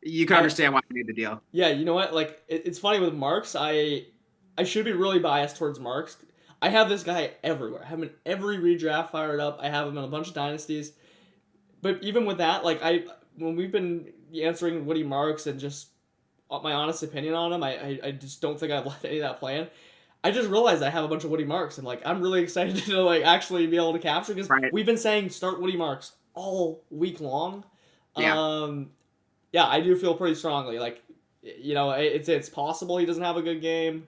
you can understand why I made the deal. Yeah, you know what? Like, it's funny with Marks. I should be really biased towards Marks. I have this guy everywhere. I have him in every redraft fired up. I have him in a bunch of dynasties. But even with that, like, when we've been answering Woody Marks and just my honest opinion on him, I just don't think I've left any of that plan. I just realized I have a bunch of Woody Marks, and like, I'm really excited to like actually be able to capture, because we've been saying start Woody Marks all week long. Yeah. Yeah, I do feel pretty strongly. Like, it's possible he doesn't have a good game.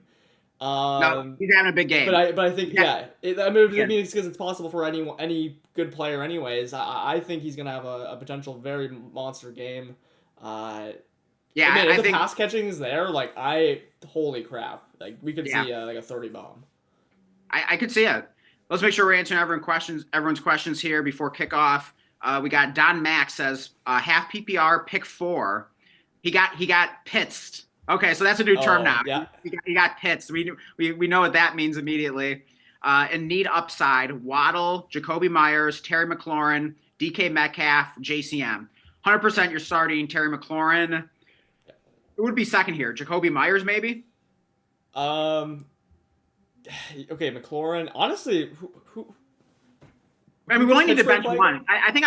No, he's having a big game. But I think it's because it's possible for any good player anyways. I think he's gonna have a potential very monster game. If the pass catching is there, like, holy crap, like, we could see like a 30 bomb. I could see it. Let's make sure we're answering everyone's questions here before kickoff. We got Don Max says half PPR pick 4. He got pitzed. Okay, so that's a new term now. Yeah. He got pitzed. We know what that means immediately. And need upside: Waddle, Jacoby Myers, Terry McLaurin, DK Metcalf, JCM. 100% you're starting Terry McLaurin. Who would be second here? Jacoby Myers, maybe? Okay, McLaurin. Honestly, who I mean, we only need to bench one. I think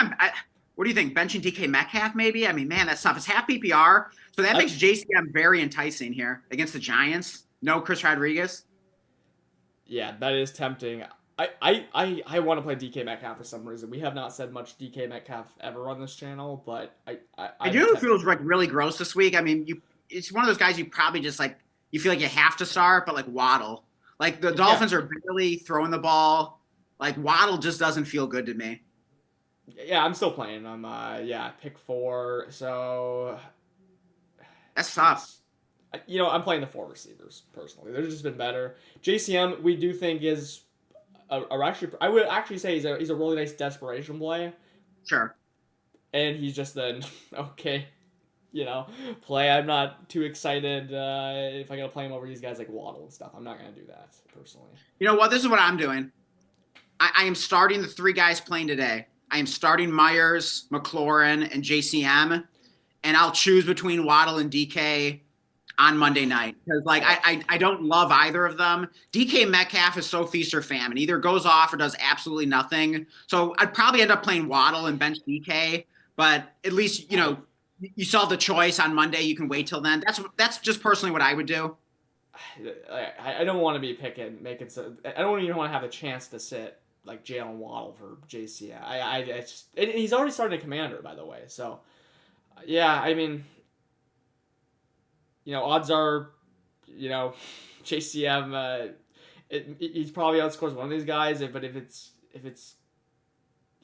what do you think? Benching DK Metcalf, maybe? I mean, man, that's tough. It's half PPR, so that makes JCM very enticing here against the Giants. No Chris Rodriguez. Yeah, that is tempting. I want to play DK Metcalf for some reason. We have not said much DK Metcalf ever on this channel, but I do feel like really gross this week. I mean, it's one of those guys you probably just like, you feel like you have to start, but like Waddle. Like, the Dolphins are barely throwing the ball. Like, Waddle just doesn't feel good to me. Yeah, I'm still playing. I'm pick 4. So that's tough. I'm playing the 4 receivers personally. They've just been better. JCM, we do think is I would actually say he's a really nice desperation play. Sure. And he's just an okay, play. I'm not too excited if I gotta play him over these guys like Waddle and stuff. I'm not gonna do that personally. You know what? This is what I'm doing. I am starting the 3 guys playing today. I am starting Myers, McLaurin, and JCM, and I'll choose between Waddle and DK on Monday night, because like I don't love either of them. DK Metcalf is so feast or famine. Either goes off or does absolutely nothing. So I'd probably end up playing Waddle and bench DK, but at least you saw the choice on Monday. You can wait till then. That's just personally what I would do. I don't want to be making so. I don't even want to have a chance to sit like Jalen Waddle for JC. He's already starting a Commander, by the way. So yeah, I mean, odds are, JCM. He's probably outscores one of these guys. But if it's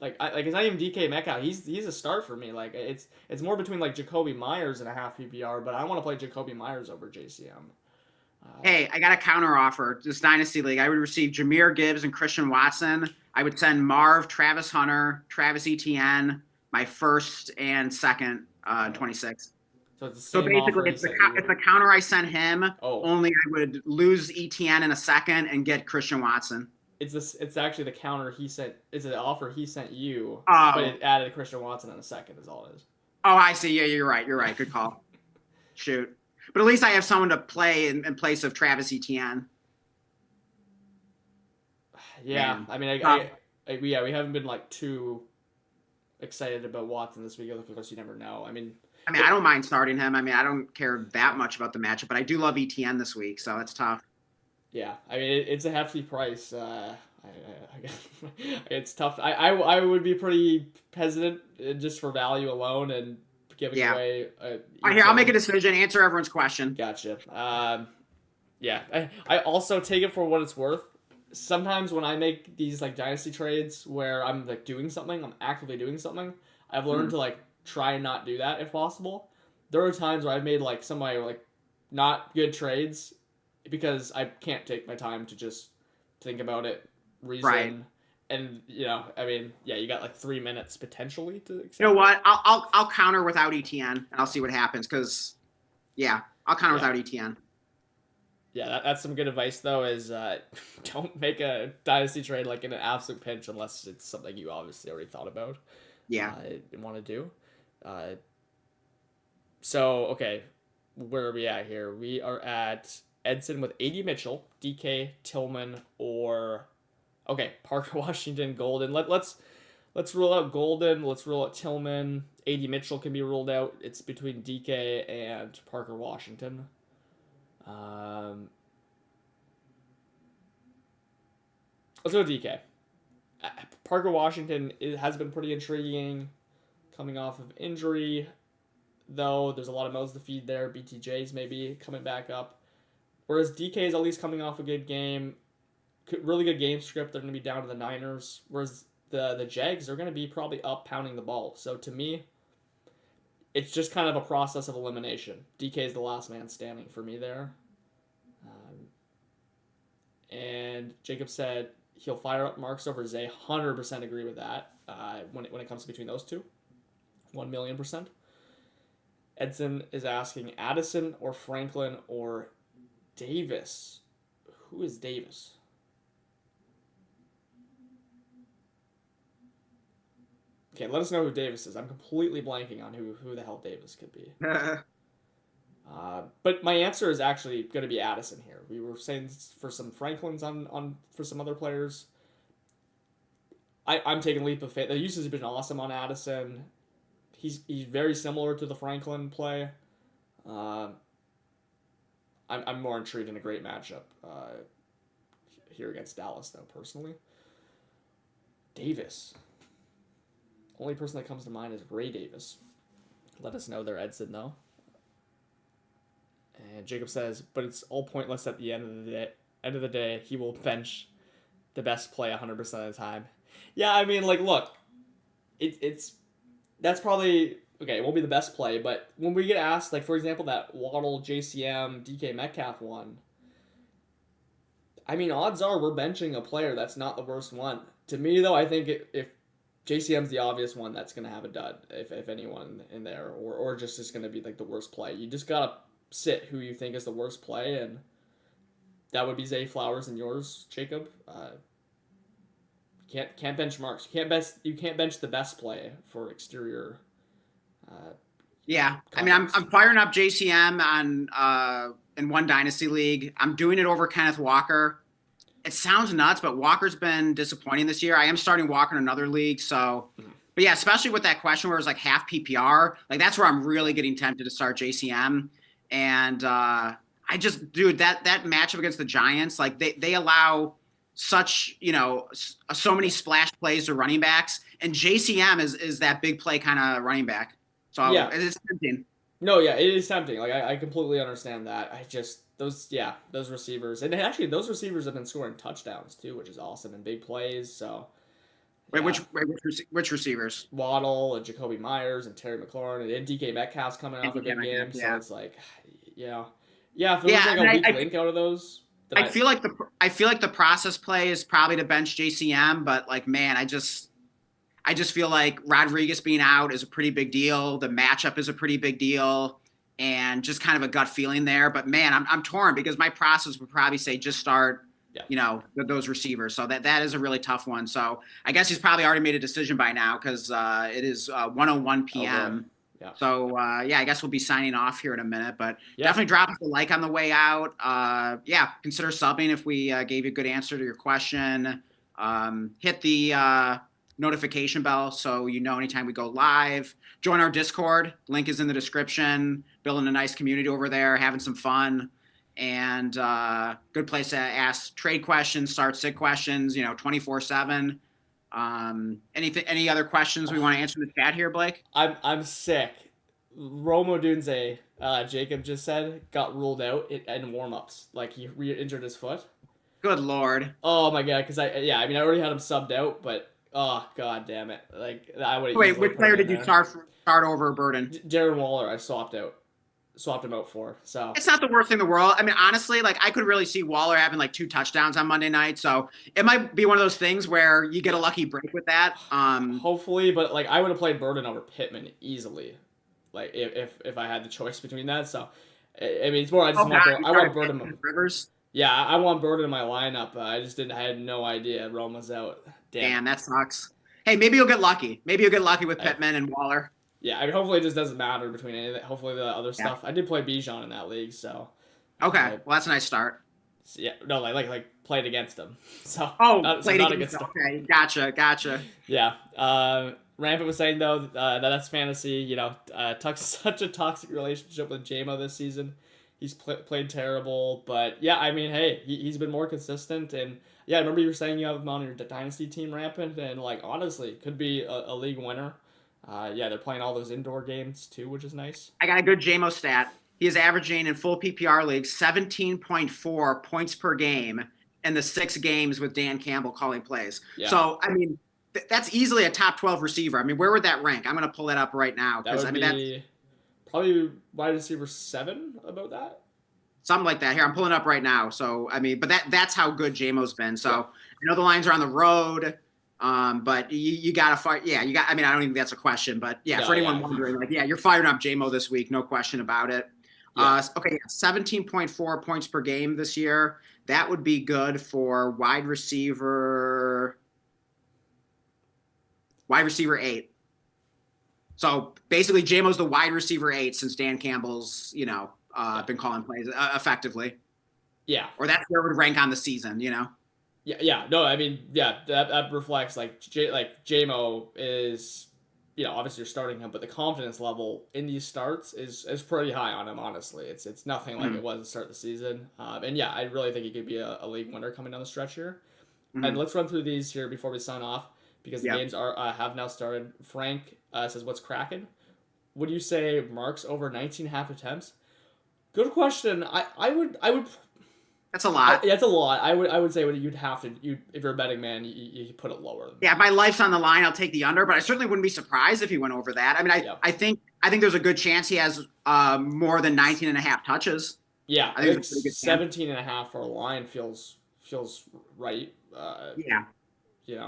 like it's not even DK Metcalf. He's a start for me. Like, it's more between like Jacoby Myers and a half PPR. But I want to play Jacoby Myers over JCM. Hey, I got a counter offer. This Dynasty League, I would receive Jahmyr Gibbs and Christian Watson. I would send Marv, Travis Hunter, Travis Etienne, my first and second 26. So basically, it's the counter I sent him. Only I would lose Etienne in a second and get Christian Watson. It's actually the counter he sent. It's an offer he sent you, but it added Christian Watson in a second. Is all it is. Oh, I see. Yeah, you're right. Good call. Shoot. But at least I have someone to play in place of Travis Etienne. Yeah, man. I mean, we haven't been like too excited about Watson this week. Of course, you never know. I mean, I don't mind starting him. I mean, I don't care that much about the matchup, but I do love Etienne this week, so it's tough. Yeah, I mean, it's a hefty price. It's tough. I would be pretty hesitant just for value alone and giving Yeah. away All right, here, I'll make a utility. decision. Answer everyone's question. Gotcha. Yeah. I also take it for what it's worth. Sometimes when I make these like dynasty trades where I'm like doing something, I'm actively doing something, I've learned Mhm. to like try and not do that if possible. There are times where I've made like some of my like not good trades because I can't take my time to just think about it, Right. reason, and I mean, yeah, you got like 3 minutes potentially to You know accept it. what? I'll counter without ETN and I'll see what happens because yeah, I'll counter Yeah, without ETN. yeah, that's some good advice though. Is don't make a dynasty trade like in an absolute pinch unless it's something you obviously already thought about, Yeah. and want to do. Uh, so okay, where are we at here? We are at Edson with AD Mitchell, DK Tillman, or okay, Parker Washington, Golden. Let's rule out Golden. Let's rule out Tillman. AD Mitchell can be ruled out. It's between DK and Parker Washington. Um, let's go DK. Parker Washington has been pretty intriguing coming off of injury, though there's a lot of mouths to feed there. BTJ's maybe coming back up. Whereas DK is at least coming off a good game, really good game script. They're going to be down to the Niners. Whereas the Jags are going to be probably up pounding the ball. So to me, it's just kind of a process of elimination. DK is the last man standing for me there. And Jacob said he'll fire up Marks over Zay. 100% agree with that when it comes to between those two. 1,000,000%. Edson is asking Addison or Franklin or Davis. Who is Davis? Okay, let us know who Davis is. I'm completely blanking on who the hell Davis could be. But my answer is actually going to be Addison here. We were saying for some Franklins on for some other players. I'm taking a leap of faith. The usage has been awesome on Addison. He's very similar to the Franklin play. I'm more intrigued in a great matchup here against Dallas, though, personally. Davis. Only person that comes to mind is Ray Davis. Let us know there, Edson, though. And Jacob says, but it's all pointless at the end of the day. End of the day, he will bench the best play 100% of the time. Yeah, I mean, like, look, it's that's probably okay. It won't be the best play, but when we get asked, like for example, that Waddle, JCM, DK Metcalf one, I mean, odds are we're benching a player that's not the worst one. To me, though, I think if JCM's the obvious one that's going to have a dud, if anyone in there, or just is going to be like the worst play. You just got to sit who you think is the worst play, and that would be Zay Flowers and yours, Jacob. Can't bench Marks. You can't bench the best play for exterior. Uh, Yeah, I mean, context. I'm firing up JCM on in one dynasty league. I'm doing it over Kenneth Walker. It sounds nuts, but Walker's been disappointing this year. I am starting Walker in another league, so. Mhm. But yeah, especially with that question where it's like half PPR, like that's where I'm really getting tempted to start JCM. And I just, dude, that matchup against the Giants, like they allow such so many splash plays to running backs, and JCM is that big play kind of running back. So Yeah. it's tempting. No, yeah, it is tempting. Like I completely understand that. I just those receivers, and actually those receivers have been scoring touchdowns too, which is awesome, and big plays. So Wait, yeah, which receivers? Waddle and Jacoby Myers and Terry McLaurin and DK Metcalf's coming off a Andy good game. So Yeah, it's like, yeah, yeah. If it was yeah. like I a mean, weak link out of those, then I feel like the process play is probably to bench JCM, but like man, I just feel like Rodriguez being out is a pretty big deal. The matchup is a pretty big deal, and just kind of a gut feeling there. But man, I'm torn because my process would probably say just start, yeah. those receivers. So that is a really tough one. So I guess he's probably already made a decision by now because it is 1:01 Oh boy, p.m. yeah, So yeah, I guess we'll be signing off here in a minute, but yeah. definitely drop us a like on the way out. Yeah, consider subbing if we gave you a good answer to your question. Hit the notification bell so you know anytime we go live. Join our Discord. Link is in the description. Building a nice community over there, having some fun. and good place to ask trade questions, start sit questions, 24/7. Any other questions we want to answer in the chat here, Blake? I'm sick. Rome Odunze, Jacob just said, got ruled out in warm-ups. Like he re-injured his foot. Good Lord. Oh my god, because I mean I already had him subbed out, but oh god damn it, like I would. Wait, which player did you start over Burden? Darren Waller, I swapped him out for. So it's not the worst thing in the world. I mean, honestly, like I could really see Waller having like 2 touchdowns on Monday night, so it might be one of those things where you get a lucky break with that. Hopefully, but like I would have played Burden over Pittman easily, like if I had the choice between that. So I mean, it's more I just want Burden. Rivers. Yeah, I want Burden in my lineup. I just didn't. I had no idea Roma's out. Damn, that sucks. Hey, maybe you'll get lucky. Maybe you'll get lucky with Pittman and Waller. Yeah, I mean, hopefully it just doesn't matter between any of that. Hopefully the other stuff. I did play Bijan in that league, so. Okay, well that's a nice start. Yeah, no, like played against him. So. Played against him. Okay, gotcha. Yeah. Rampant was saying though that's fantasy. Such a toxic relationship with JMO this season. He's played terrible, but yeah, I mean, hey, he's been more consistent, and yeah, I remember you were saying you have him on your dynasty team, Rampant, and like honestly, could be a league winner. Yeah, they're playing all those indoor games too, which is nice. I got a good JMO stat. He is averaging in full PPR leagues 17.4 points per game in the 6 games with Dan Campbell calling plays. Yeah. So I mean, that's easily a top 12 receiver. I mean, where would that rank? I'm going to pull that up right now because I mean that's probably wide receiver 7 about that. Something like that. Here, I'm pulling up right now. So, I mean, but that's how good JMO's been. So, I know the Lions are on the road, but you got to fight. Yeah, you got. I mean, I don't even think that's a question, but yeah, for anyone wondering, like, yeah, you're firing up JMO this week, no question about it. Yeah. Okay, 17.4 points per game this year. That would be good for wide receiver 8. So basically, JMO's the wide receiver 8 since Dan Campbell's, been calling plays effectively. Yeah. Or that's where it would rank on the season, Yeah. No, I mean, yeah, that reflects like JMO is, obviously you're starting him, but the confidence level in these starts is pretty high on him, honestly. It's nothing like it was to start the season. And yeah, I really think he could be a league winner coming down the stretch here. Mm-hmm. And let's run through these here before we sign off, because the games have now started. Frank says, what's cracking? Would you say Marks over 19.5 attempts? Good question. I would. That's a lot. That's a lot. I would say you'd have to. If you're a betting man, you put it lower. Yeah, my life's on the line. I'll take the under, but I certainly wouldn't be surprised if he went over that. I mean, I think there's a good chance he has more than 19.5 touches. Yeah, I think 17.5 for a line feels right. Yeah.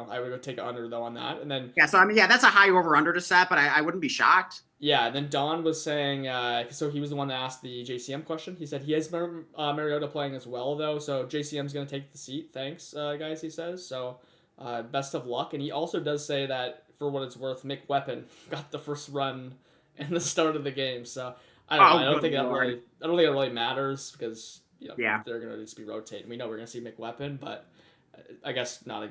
I would go take an under though on that, and then so I mean, that's a high over under to set, but I wouldn't be shocked. Yeah, and then Don was saying, so he was the one that asked the JCM question. He said he has Mariota playing as well though, so JCM's gonna take the seat. Thanks, guys. He says so. Best of luck, and he also does say that for what it's worth, Mick Weapon got the first run in the start of the game. So I don't think that really matters because they're gonna just be rotating. We know we're gonna see Mick Weapon, but I guess not a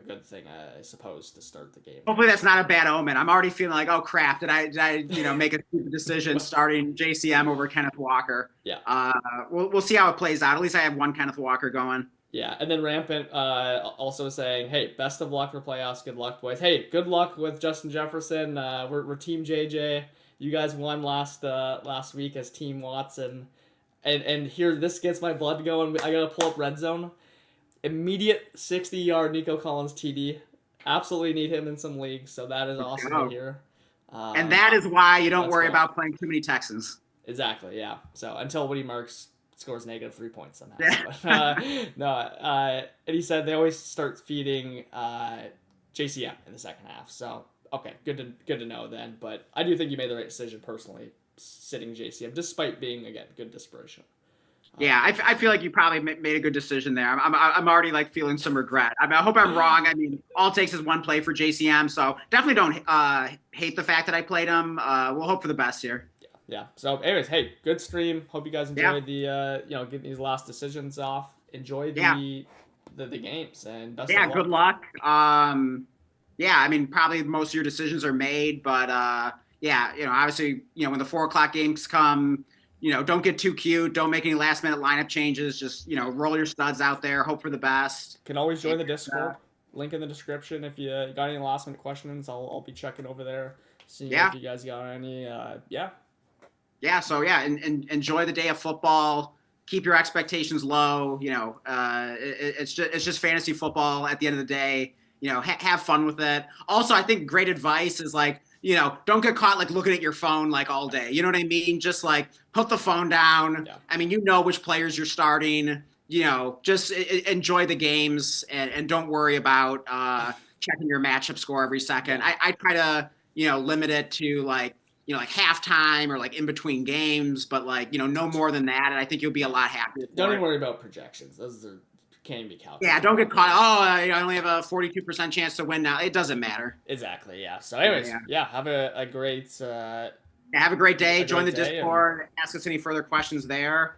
good thing, I suppose, to start the game. Hopefully that's not a bad omen. I'm already feeling like, oh crap, did I make a stupid decision starting JCM over Kenneth Walker? Yeah. We'll see how it plays out. At least I have one Kenneth Walker going. Yeah, and then Rampant also saying, hey, best of luck for playoffs. Good luck, boys. Hey, good luck with Justin Jefferson. We're Team JJ. You guys won last week as Team Watson. And here, this gets my blood going. I got to pull up Red Zone. Immediate 60-yard Nico Collins TD. Absolutely need him in some leagues, so that is awesome to hear. And that is why you don't worry about playing too many Texans. Exactly, yeah. So until Woody Marks scores -3 points somehow. And he said they always start feeding JCM in the second half. So okay, good to know then. But I do think you made the right decision personally, sitting JCM, despite being again good desperation. Yeah, I feel like you probably made a good decision there. I'm already like feeling some regret. I hope I'm wrong. I mean, all it takes is one play for JCM, so definitely don't hate the fact that I played him. We'll hope for the best here. Yeah. So, anyways, hey, good stream. Hope you guys enjoyed the getting these last decisions off. Enjoy the games and best of luck. Good luck. I mean, probably most of your decisions are made, but obviously, when the 4:00 games come. don't get too cute. Don't make any last minute lineup changes. Just, roll your studs out there. Hope for the best. Can always join the And, Discord. Link in the description. If you got any last minute questions, I'll be checking over there, seeing Yeah. if you guys got any. Yeah. Yeah. So yeah, and enjoy the day of football. Keep your expectations low. It's just fantasy football at the end of the day. Have fun with it. Also, I think great advice is like, don't get caught like looking at your phone like all day. You know what I mean? Just like put the phone down. Yeah. I mean, which players you're starting. Just enjoy the games and don't worry about checking your matchup score every second. I try to limit it to like halftime or like in between games, but like no more than that, and I think you'll be a lot happier. Don't even worry about projections. Those can't even be calculated. Yeah, don't get caught. Oh, I only have a 42% chance to win now. It doesn't matter. Exactly. Yeah. So, anyways, yeah, have a great. Have a great day. Join the day, Discord. Ask us any further questions there.